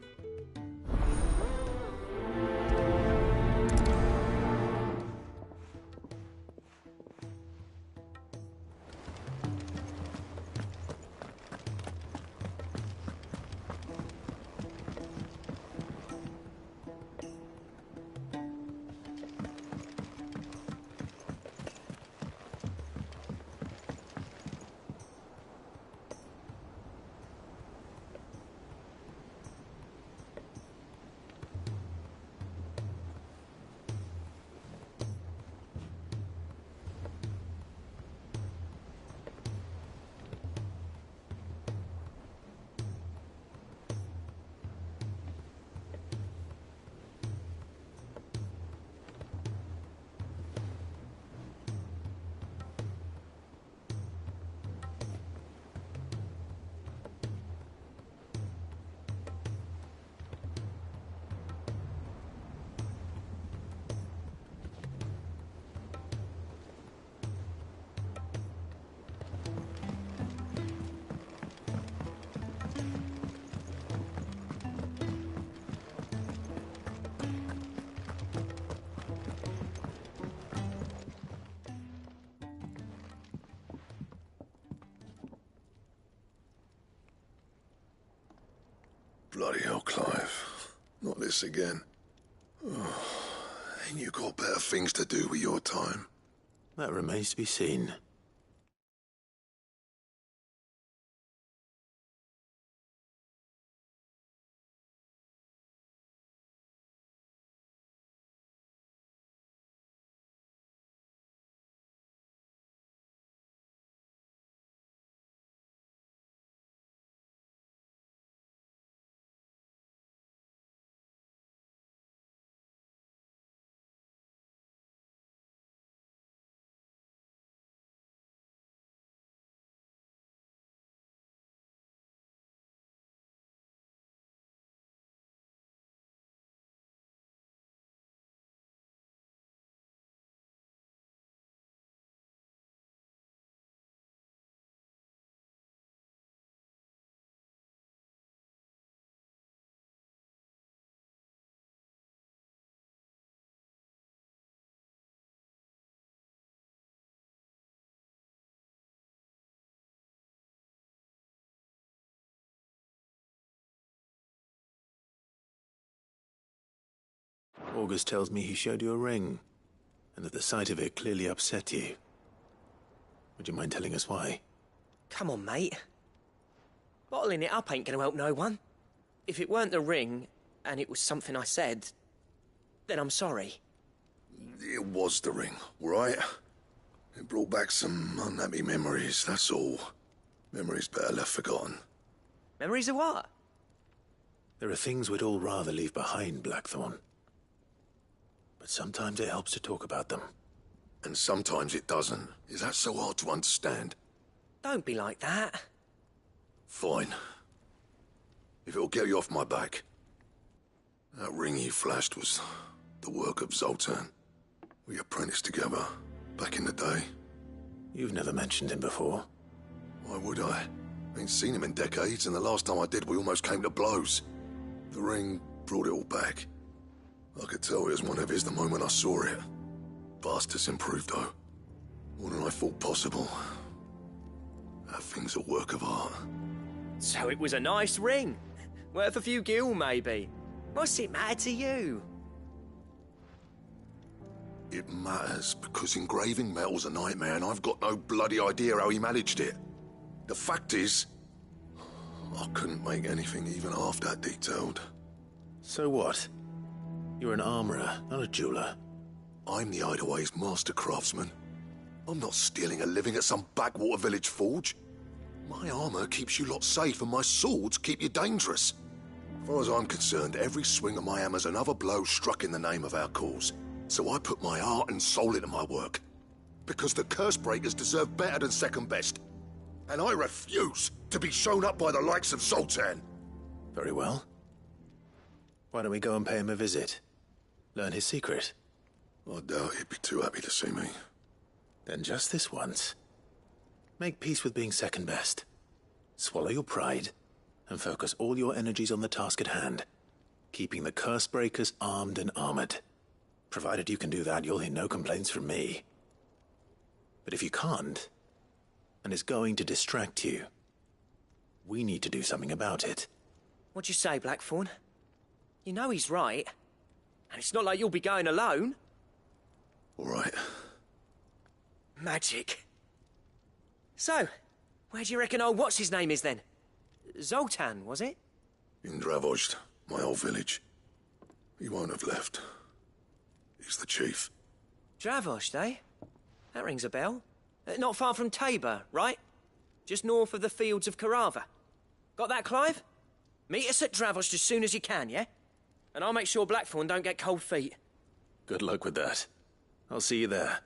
Bloody hell, Clive. Not this again. Oh, ain't you got better things to do with your time? That remains to be seen. August tells me he showed you a ring, and that the sight of it clearly upset you. Would you mind telling us why? Come on, mate. Bottling it up ain't gonna help no one. If it weren't the ring, and it was something I said, then I'm sorry. It was the ring, all right? It brought back some unhappy memories, that's all. Memories better left forgotten. Memories of what? There are things we'd all rather leave behind, Blackthorn. But sometimes it helps to talk about them. And sometimes it doesn't. Is that so hard to understand? Don't be like that. Fine. If it'll get you off my back. That ring you flashed was the work of Zoltan. We apprenticed together, back in the day. You've never mentioned him before. Why would I? Ain't seen him in decades, and the last time I did, we almost came to blows. The ring brought it all back. I could tell it was one of his the moment I saw it. Vast has improved, though. More than I thought possible. That thing's a work of art. So it was a nice ring. Worth a few gil, maybe. What's it matter to you? It matters because engraving metal's a nightmare, and I've got no bloody idea how he managed it. The fact is, I couldn't make anything even half that detailed. So what? You're an armorer, not a jeweler. I'm the Hideaway's master craftsman. I'm not stealing a living at some backwater village forge. My armor keeps you lot safe, and my swords keep you dangerous. As far as I'm concerned, every swing of my hammer's another blow struck in the name of our cause. So I put my heart and soul into my work. Because the Cursebreakers deserve better than second best. And I refuse to be shown up by the likes of Zoltan. Very well. Why don't we go and pay him a visit? Learn his secret. I doubt he'd be too happy to see me. Then just this once. Make peace with being second best. Swallow your pride, and focus all your energies on the task at hand. Keeping the Cursebreakers armed and armored. Provided you can do that, you'll hear no complaints from me. But if you can't, and it's going to distract you, we need to do something about it. What'd you say, Blackthorn? You know he's right. And it's not like you'll be going alone. All right. Magic. So, where do you reckon old what's-his-name is then? Zoltan, was it? In Dravozd, my old village. He won't have left. He's the chief. Dravozd, eh? That rings a bell. Not far from Tabor, right? Just north of the fields of Carava. Got that, Clive? Meet us at Dravozd as soon as you can, yeah? And I'll make sure Blackthorn don't get cold feet. Good luck with that. I'll see you there.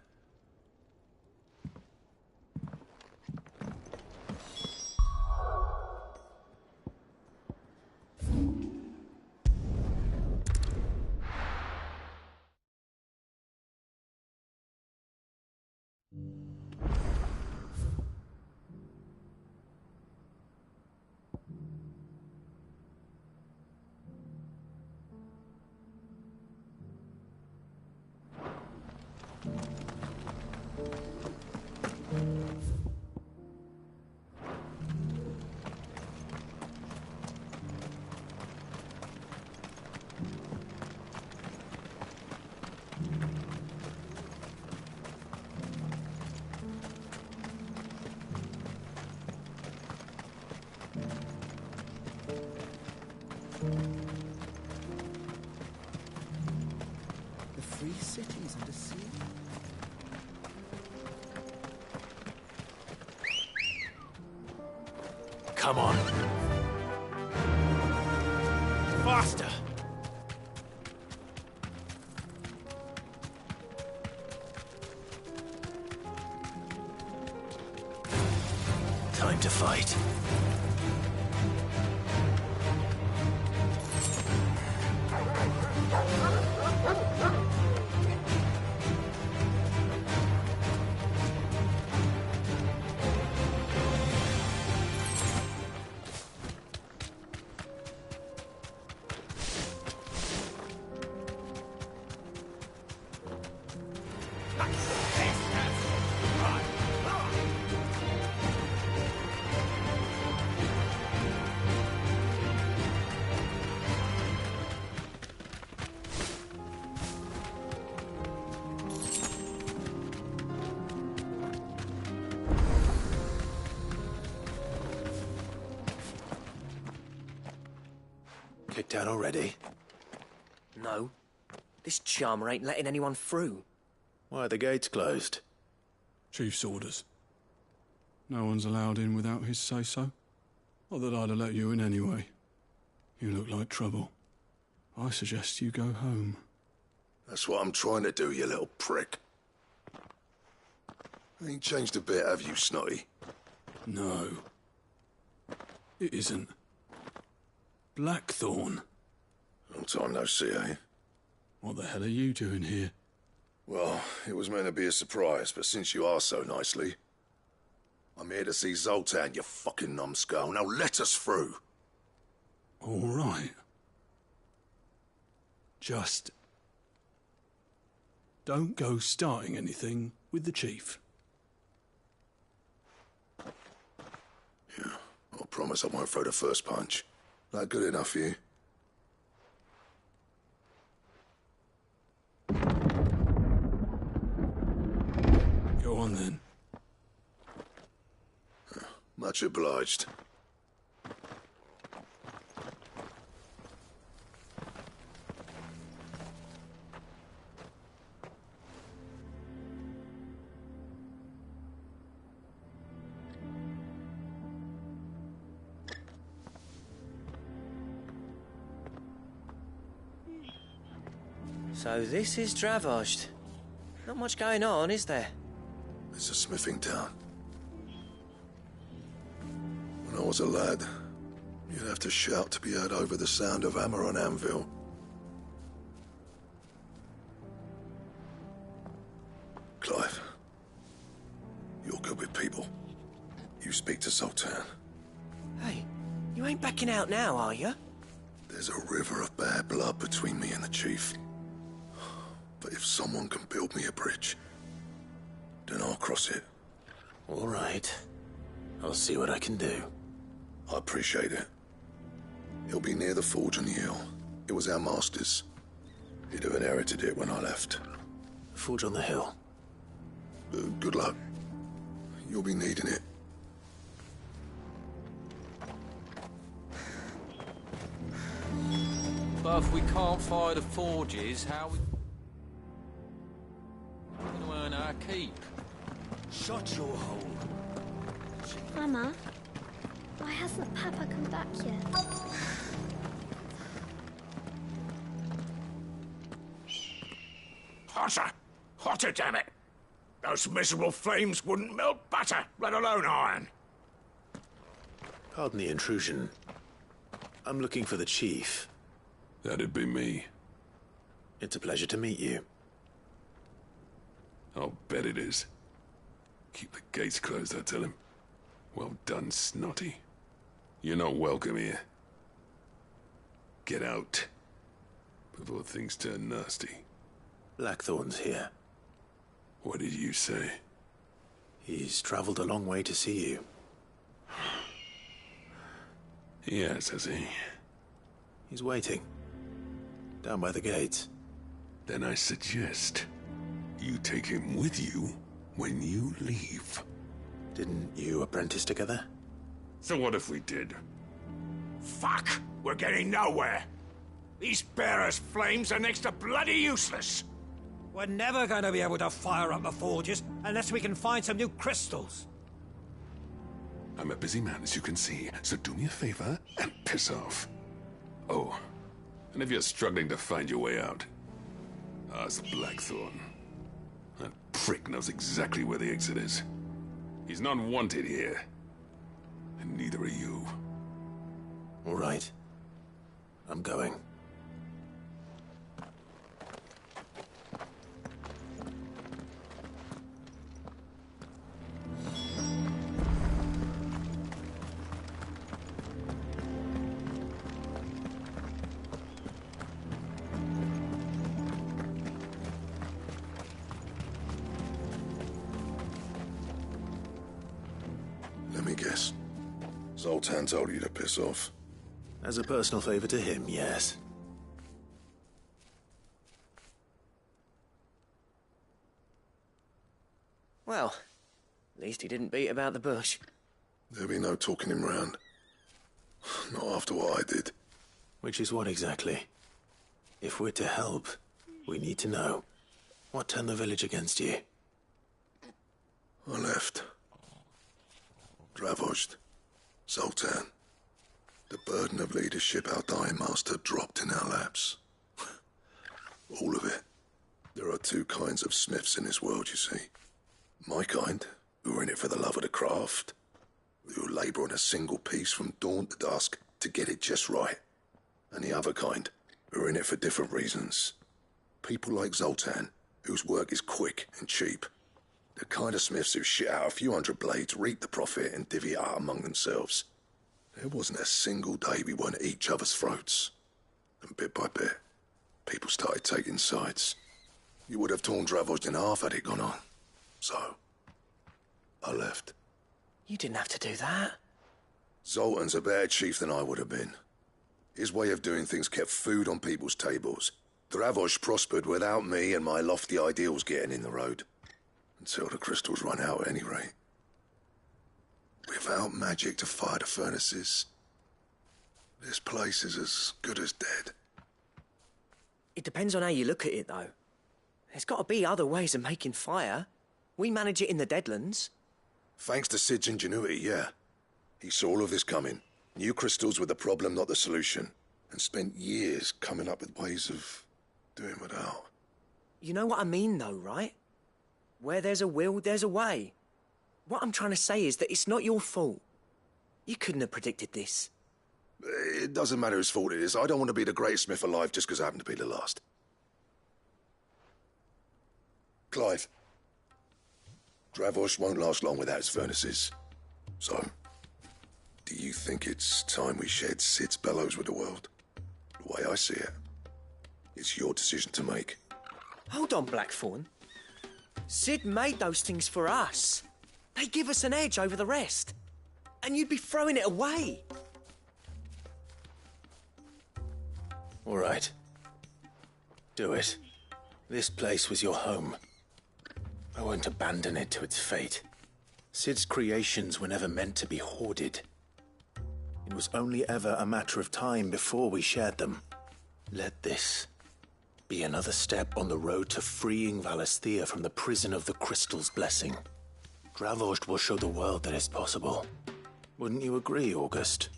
3 cities and a sea. Come on. Faster! Time to fight. Kicked out already? No. This charmer ain't letting anyone through. Why are the gates closed? Chief's orders. No one's allowed in without his say-so. Not that I'd have let you in anyway. You look like trouble. I suggest you go home. That's what I'm trying to do, you little prick. Ain't changed a bit, have you, Snotty? No. It isn't. Blackthorn. Long time no see, eh? What the hell are you doing here? Well, it was meant to be a surprise, but since you are so nicely, I'm here to see Zoltan, you fucking numbskull. Now let us through. All right. Just don't go starting anything with the chief. Yeah, I promise I won't throw the first punch. That good enough for you? Go on then. Much obliged. So this is Dravost. Not much going on, is there? It's a smithing town. When I was a lad, you'd have to shout to be heard over the sound of hammer on anvil. Clive, you're good with people. You speak to Zoltan. Hey, you ain't backing out now, are you? There's a river of bad blood between me and the chief. But if someone can build me a bridge, then I'll cross it. All right. I'll see what I can do. I appreciate it. It'll be near the forge on the hill. It was our master's. He'd have inherited it when I left. The forge on the hill? Good luck. You'll be needing it. But if we can't fire the forges, how we going to earn our keep? Shut your hole. Mama, why hasn't Papa come back yet? Hotter! Hotter, damn it! Those miserable flames wouldn't melt butter, let alone iron. Pardon the intrusion. I'm looking for the chief. That'd be me. It's a pleasure to meet you. I'll bet it is. Keep the gates closed, I tell him. Well done, Snotty. You're not welcome here. Get out. Before things turn nasty. Blackthorn's here. What did you say? He's traveled a long way to see you. Yes, has he? He's waiting. Down by the gates. Then I suggest you take him with you when you leave. Didn't you apprentice together? So what if we did? Fuck! We're getting nowhere. These bearers' flames are next to bloody useless. We're never going to be able to fire up the forges unless we can find some new crystals. I'm a busy man, as you can see, so do me a favor and piss off. Oh, and if you're struggling to find your way out, ask Blackthorn. That prick knows exactly where the exit is. He's not wanted here. And neither are you. All right. I'm going. Let me guess. Zoltan told you to piss off. As a personal favor to him, yes. Well, at least he didn't beat about the bush. There'll be no talking him round. Not after what I did. Which is what exactly? If we're to help, we need to know. What turned the village against you? I left. Dravost. Zoltan. The burden of leadership our dying master dropped in our laps. All of it. There are two kinds of smiths in this world, you see. My kind, who are in it for the love of the craft, who labour on a single piece from dawn to dusk to get it just right. And the other kind, who are in it for different reasons. People like Zoltan, whose work is quick and cheap. The kind of smiths who shit out a few hundred blades, reap the profit, and divvy it out among themselves. There wasn't a single day we weren't at each other's throats. And bit by bit, people started taking sides. You would have torn Dravost in half had it gone on. So, I left. You didn't have to do that. Zoltan's a better chief than I would have been. His way of doing things kept food on people's tables. Dravost prospered without me and my lofty ideals getting in the road. Until the crystals run out at any rate. Without magic to fire the furnaces, this place is as good as dead. It depends on how you look at it, though. There's got to be other ways of making fire. We manage it in the Deadlands. Thanks to Sid's ingenuity, yeah. He saw all of this coming. Knew crystals were the problem, not the solution. And spent years coming up with ways of doing without. You know what I mean, though, right? Where there's a will, there's a way. What I'm trying to say is that it's not your fault. You couldn't have predicted this. It doesn't matter whose fault it is. I don't want to be the greatest smith alive just because I happen to be the last. Clive. Dravost won't last long without his furnaces. So, do you think it's time we shared Sid's bellows with the world? The way I see it, it's your decision to make. Hold on, Blackthorn. Sid made those things for us. They give us an edge over the rest. And you'd be throwing it away. All right. Do it. This place was your home. I won't abandon it to its fate. Sid's creations were never meant to be hoarded. It was only ever a matter of time before we shared them. Let this be another step on the road to freeing Valisthea from the prison of the Crystal's blessing. Dravost will show the world that it's possible. Wouldn't you agree, August?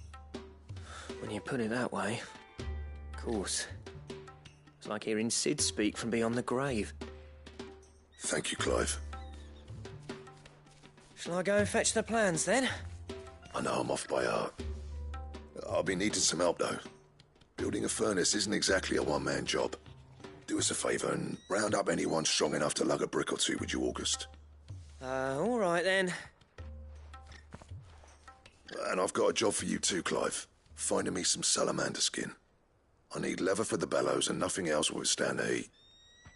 When you put it that way, of course. It's like hearing Sid speak from beyond the grave. Thank you, Clive. Shall I go and fetch the plans, then? I know I'm off by heart. I'll be needing some help, though. Building a furnace isn't exactly a one-man job. Do us a favour and round up anyone strong enough to lug a brick or two, would you, August? All right, then. And I've got a job for you too, Clive. Finding me some salamander skin. I need leather for the bellows and nothing else will withstand the heat.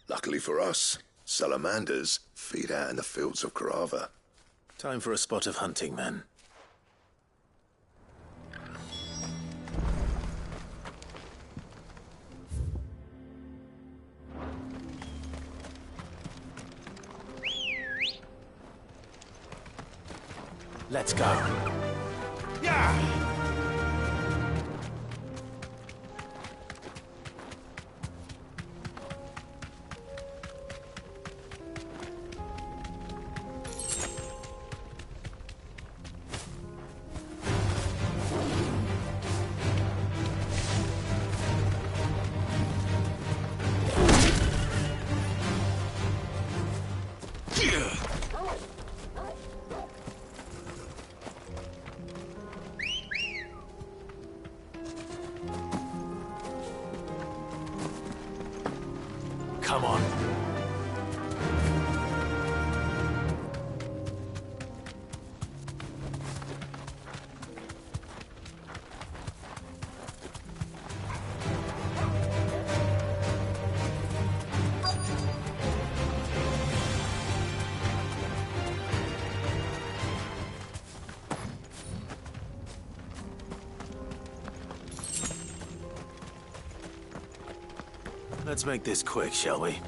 Luckily for us, salamanders feed out in the fields of Carava. Time for a spot of hunting, then. Let's go. Yeah! Come on. Let's make this quick, shall we?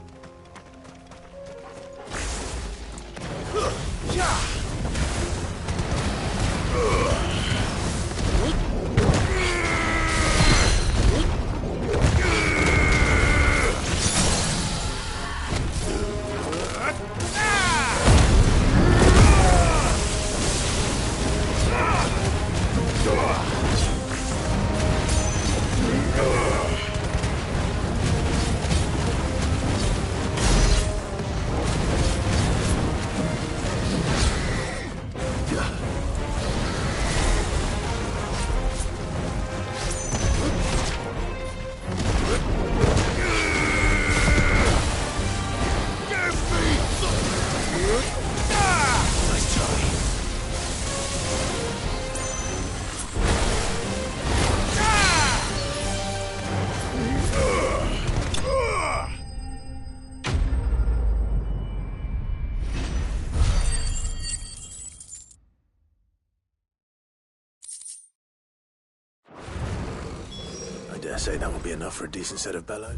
I dare say that will be enough for a decent set of bellows.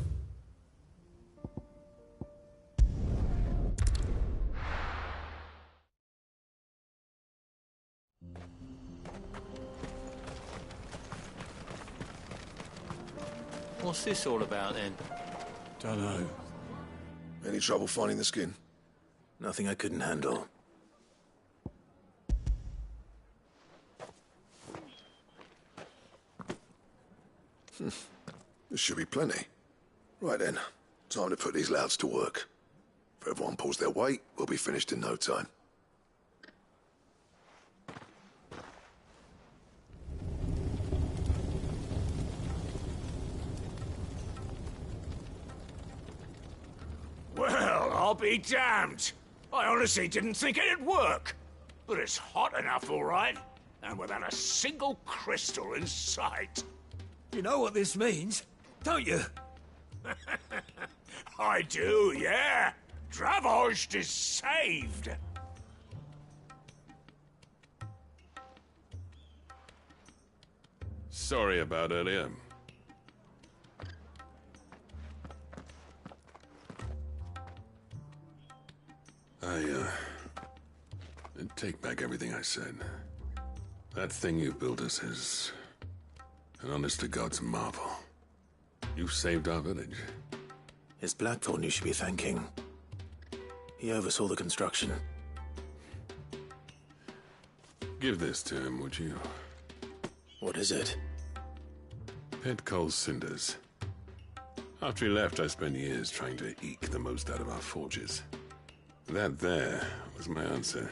What's this all about, then? Dunno. Any trouble finding the skin? Nothing I couldn't handle. There should be plenty. Right then, time to put these louds to work. If everyone pulls their weight, we'll be finished in no time. Well, I'll be damned. I honestly didn't think it'd work. But it's hot enough, all right. And without a single crystal in sight. You know what this means, don't you? I do, yeah. Dravost is saved. Sorry about earlier. I take back everything I said. That thing you built us is an honest-to-God's marvel. You saved our village. It's Blackthorn you should be thanking. He oversaw the construction. Give this to him, would you? What is it? Pet Cole's cinders. After he left, I spent years trying to eke the most out of our forges. That there was my answer.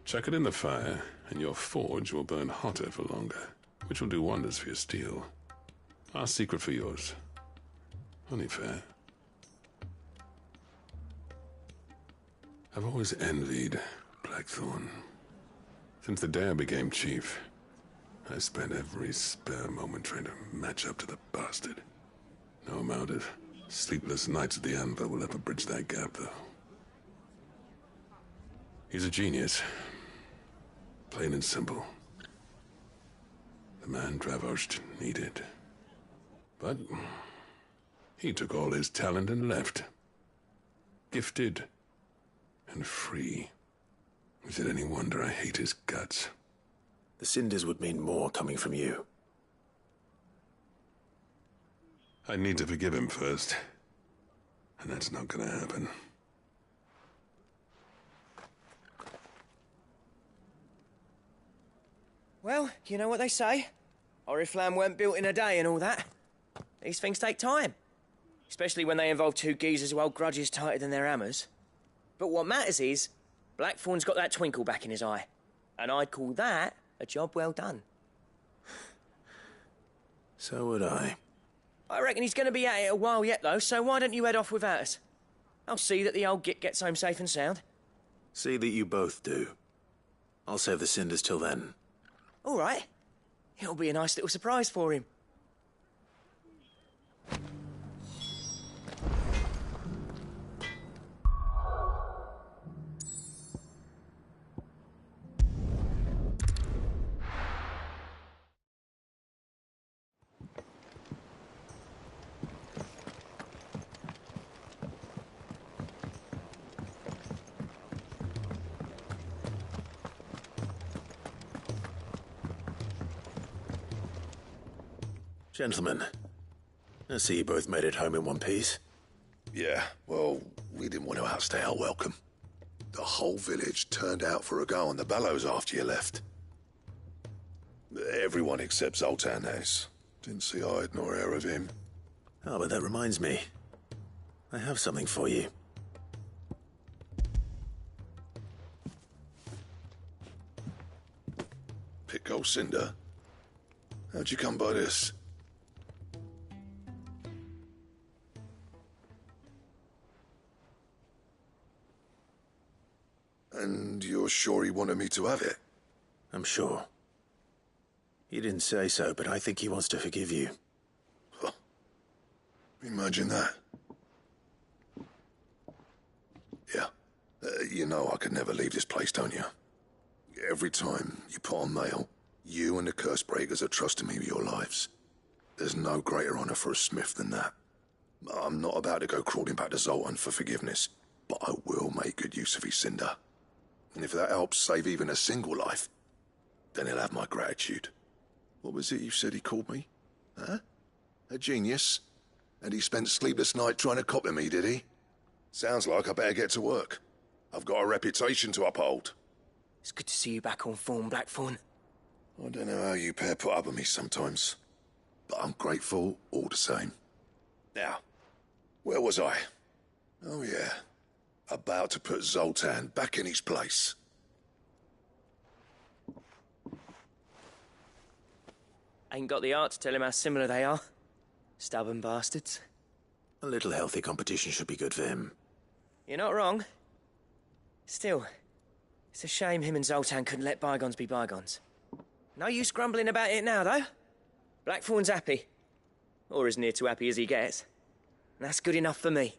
Chuck it in the fire, and your forge will burn hotter for longer, which will do wonders for your steel. Our secret for yours. Only fair. I've always envied Blackthorn. Since the day I became chief, I spent every spare moment trying to match up to the bastard. No amount of sleepless nights at the Anvil will ever bridge that gap, though. He's a genius. Plain and simple. The man Dravost needed. But he took all his talent and left. Gifted and free. Is it any wonder I hate his guts? The cinders would mean more coming from you. I need to forgive him first. And that's not gonna happen. Well, you know what they say. Oriflamme weren't built in a day and all that. These things take time. Especially when they involve two geezers who hold grudges tighter than their hammers. But what matters is, Blackthorn's got that twinkle back in his eye. And I'd call that a job well done. So would I. I reckon he's going to be at it a while yet, though, so why don't you head off without us? I'll see that the old git gets home safe and sound. See that you both do. I'll save the cinders till then. All right. It'll be a nice little surprise for him. Gentlemen, I see you both made it home in one piece. Yeah, well, we didn't want to outstay our welcome. The whole village turned out for a go on the bellows after you left. Everyone except Zoltan has. Didn't see hide nor hair of him. Oh, but that reminds me. I have something for you. Pit Gold Cinder? How'd you come by this? And you're sure he wanted me to have it? I'm sure. He didn't say so, but I think he wants to forgive you. Huh. Imagine that. Yeah. You know I could never leave this place, don't you? Every time you put on mail, you and the Cursebreakers are trusting me with your lives. There's no greater honor for a smith than that. I'm not about to go crawling back to Zoltan for forgiveness, but I will make good use of his cinder. And if that helps save even a single life, then he'll have my gratitude. What was it you said he called me? Huh? A genius? And he spent sleepless night trying to copy me, did he? Sounds like I better get to work. I've got a reputation to uphold. It's good to see you back on form, Blackthorn. I don't know how you pair put up with me sometimes, but I'm grateful all the same. Now, where was I? Oh yeah, about to put Zoltan back in his place. Ain't got the art to tell him how similar they are. Stubborn bastards. A little healthy competition should be good for him. You're not wrong. Still, it's a shame him and Zoltan couldn't let bygones be bygones. No use grumbling about it now, though. Blackthorn's happy. Or as near to happy as he gets. And that's good enough for me.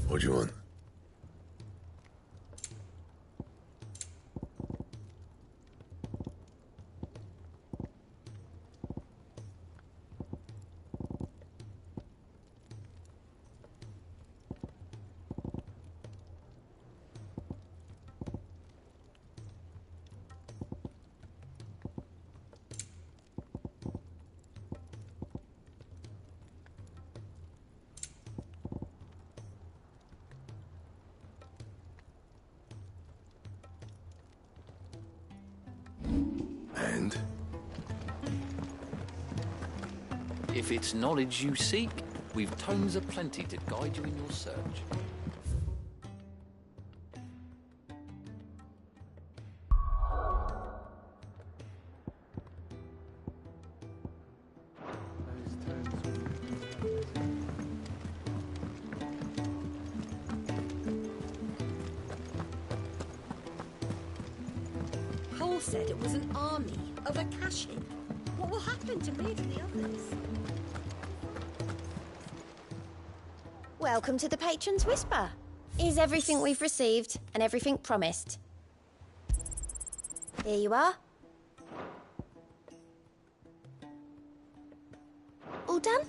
What do you want? And? If it's knowledge you seek, we've tomes aplenty to guide you in your search. Cole said it was an army of Akashic. What will happen to Mid and the others? Welcome to the Patron's Whisper. Is everything we've received and everything promised? Here you are. All done?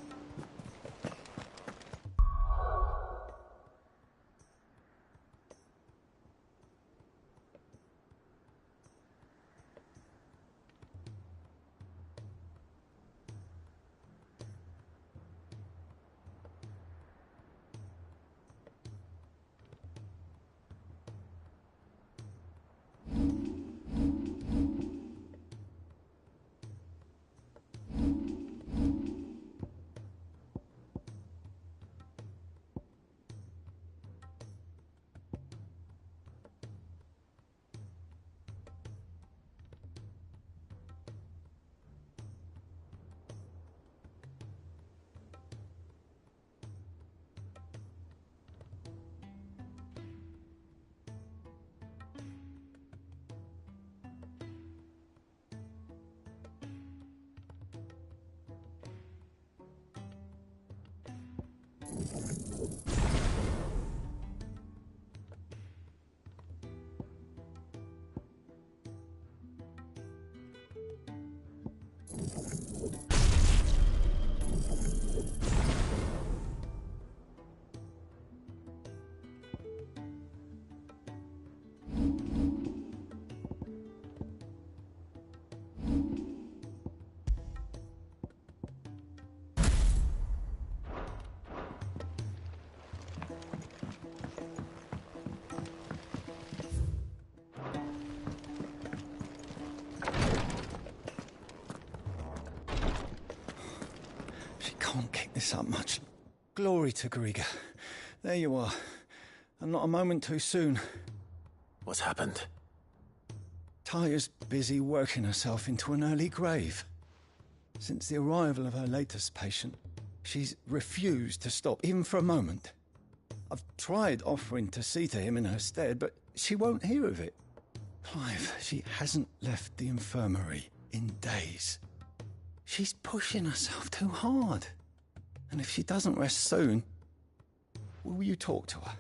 this up much. Glory to Griga. There you are. And not a moment too soon. What's happened? Taya's busy working herself into an early grave. Since the arrival of her latest patient, she's refused to stop, even for a moment. I've tried offering to see to him in her stead, but she won't hear of it. Clive, she hasn't left the infirmary in days. She's pushing herself too hard. And if she doesn't rest soon, will you talk to her?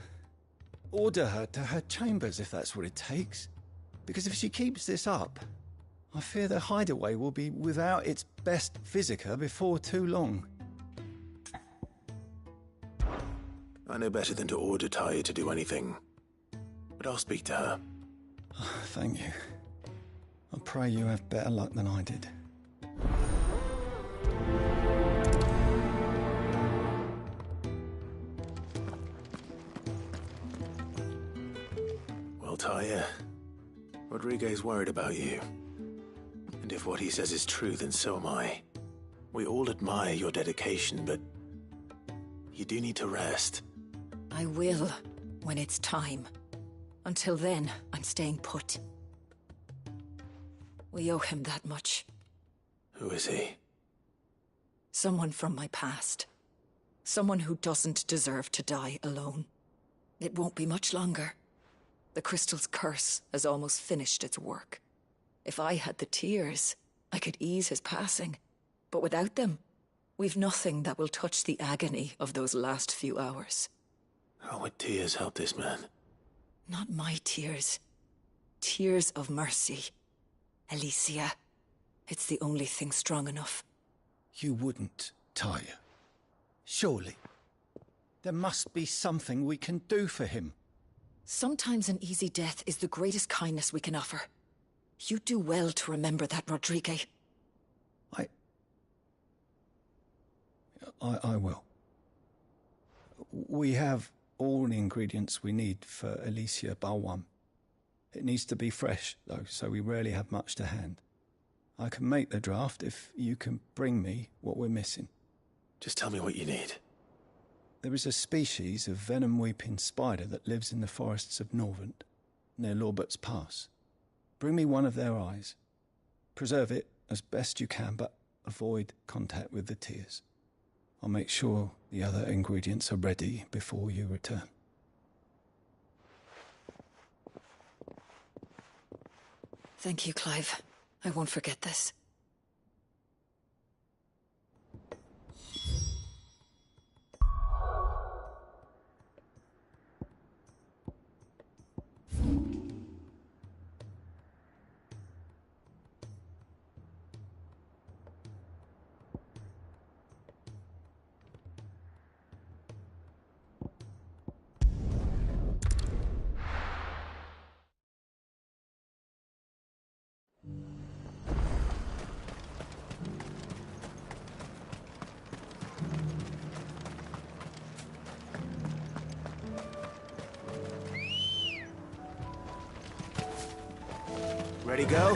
Order her to her chambers if that's what it takes. Because if she keeps this up, I fear the hideaway will be without its best physica before too long. I know better than to order Taya to do anything. But I'll speak to her. Thank you. I pray you have better luck than I did. Well, Taya, Rodriguez worried about you. And if what he says is true, then so am I. We all admire your dedication, but you do need to rest. I will, when it's time. Until then, I'm staying put. We owe him that much. Who is he? Someone from my past. Someone who doesn't deserve to die alone. It won't be much longer. The crystal's curse has almost finished its work. If I had the tears, I could ease his passing. But without them, we've nothing that will touch the agony of those last few hours. How would tears help this man? Not my tears. Tears of mercy. Alicia, it's the only thing strong enough. You wouldn't, Taya. Surely. There must be something we can do for him. Sometimes an easy death is the greatest kindness we can offer. You do well to remember that, Rodrigue. I will. We have all the ingredients we need for Alicia Balwam. It needs to be fresh, though, so we rarely have much to hand. I can make the draft if you can bring me what we're missing. Just tell me what you need. There is a species of venom-weeping spider that lives in the forests of Norvent, near Lorbert's Pass. Bring me one of their eyes. Preserve it as best you can, but avoid contact with the tears. I'll make sure the other ingredients are ready before you return. Thank you, Clive. I won't forget this. Ready, go?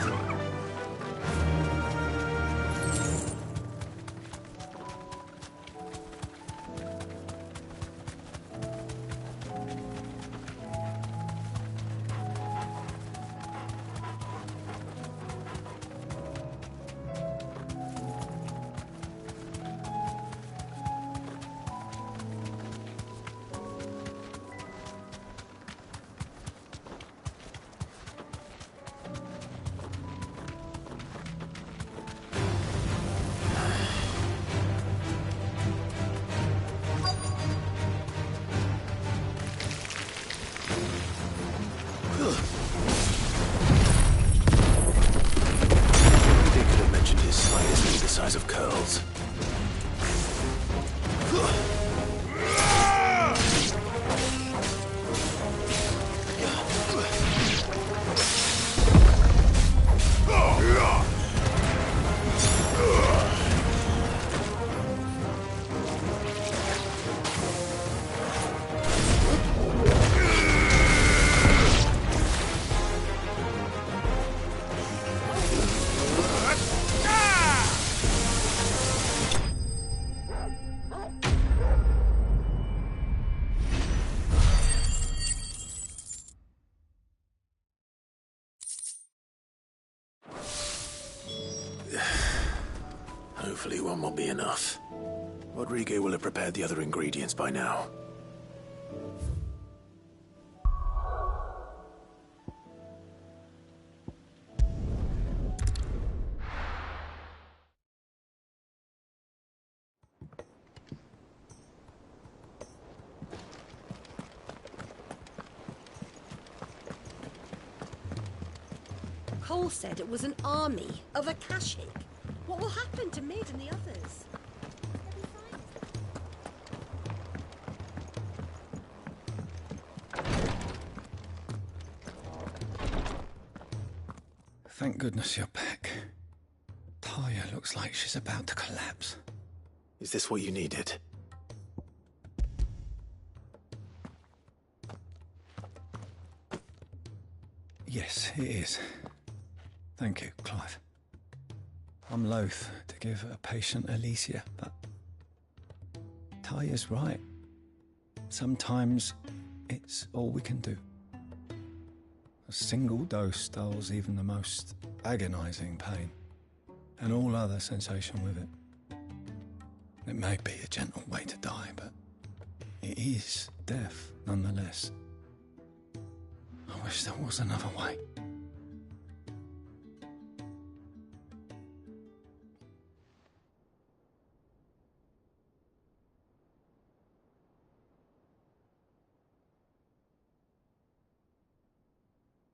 Hopefully one will be enough. Rodrigo will have prepared the other ingredients by now. Cole said it was an army of Akashic. What will happen to Mid and the others? Thank goodness you're back. Talia looks like she's about to collapse. Is this what you needed? Yes, it is. Thank you, Clive. I'm loath to give a patient Alicia, but Talia's right. Sometimes it's all we can do. A single dose dulls even the most agonizing pain, and all other sensation with it. It may be a gentle way to die, but it is death nonetheless. I wish there was another way.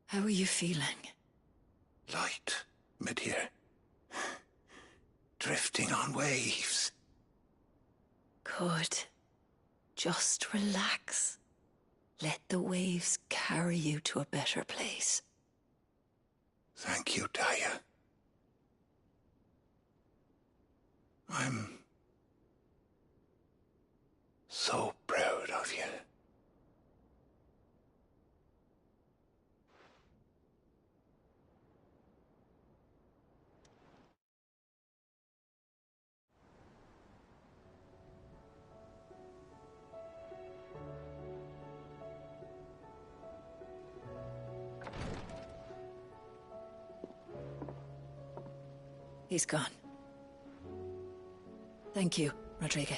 How are you feeling? Light, mid-here. Drifting on waves. Good. Just relax. Let the waves carry you to a better place. Thank you, Talia. I'm so proud of you. He's gone. Thank you, Rodrigo.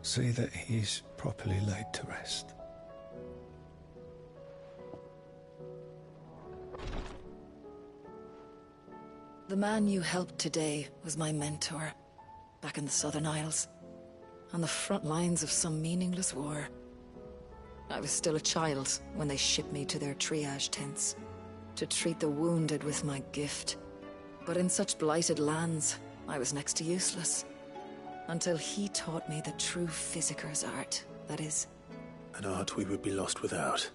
See that he's properly laid to rest. The man you helped today was my mentor, back in the Southern Isles, on the front lines of some meaningless war. I was still a child when they shipped me to their triage tents, to treat the wounded with my gift. But in such blighted lands, I was next to useless. Until he taught me the true physicker's art, that is. An art we would be lost without.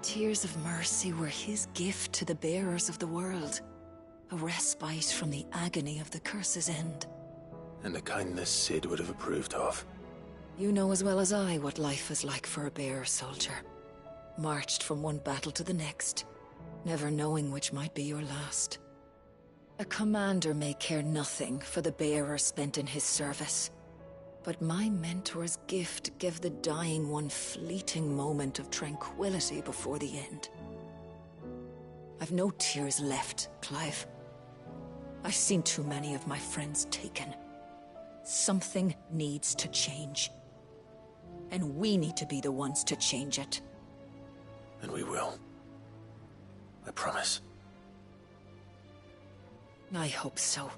Tears of mercy were his gift to the bearers of the world. A respite from the agony of the curse's end. And a kindness Cid would have approved of. You know as well as I what life is like for a bearer soldier. Marched from one battle to the next, never knowing which might be your last. A commander may care nothing for the bearer spent in his service. But my mentor's gift gave the dying one fleeting moment of tranquility before the end. I've no tears left, Clive. I've seen too many of my friends taken. Something needs to change. And we need to be the ones to change it. And we will. I promise. I hope so.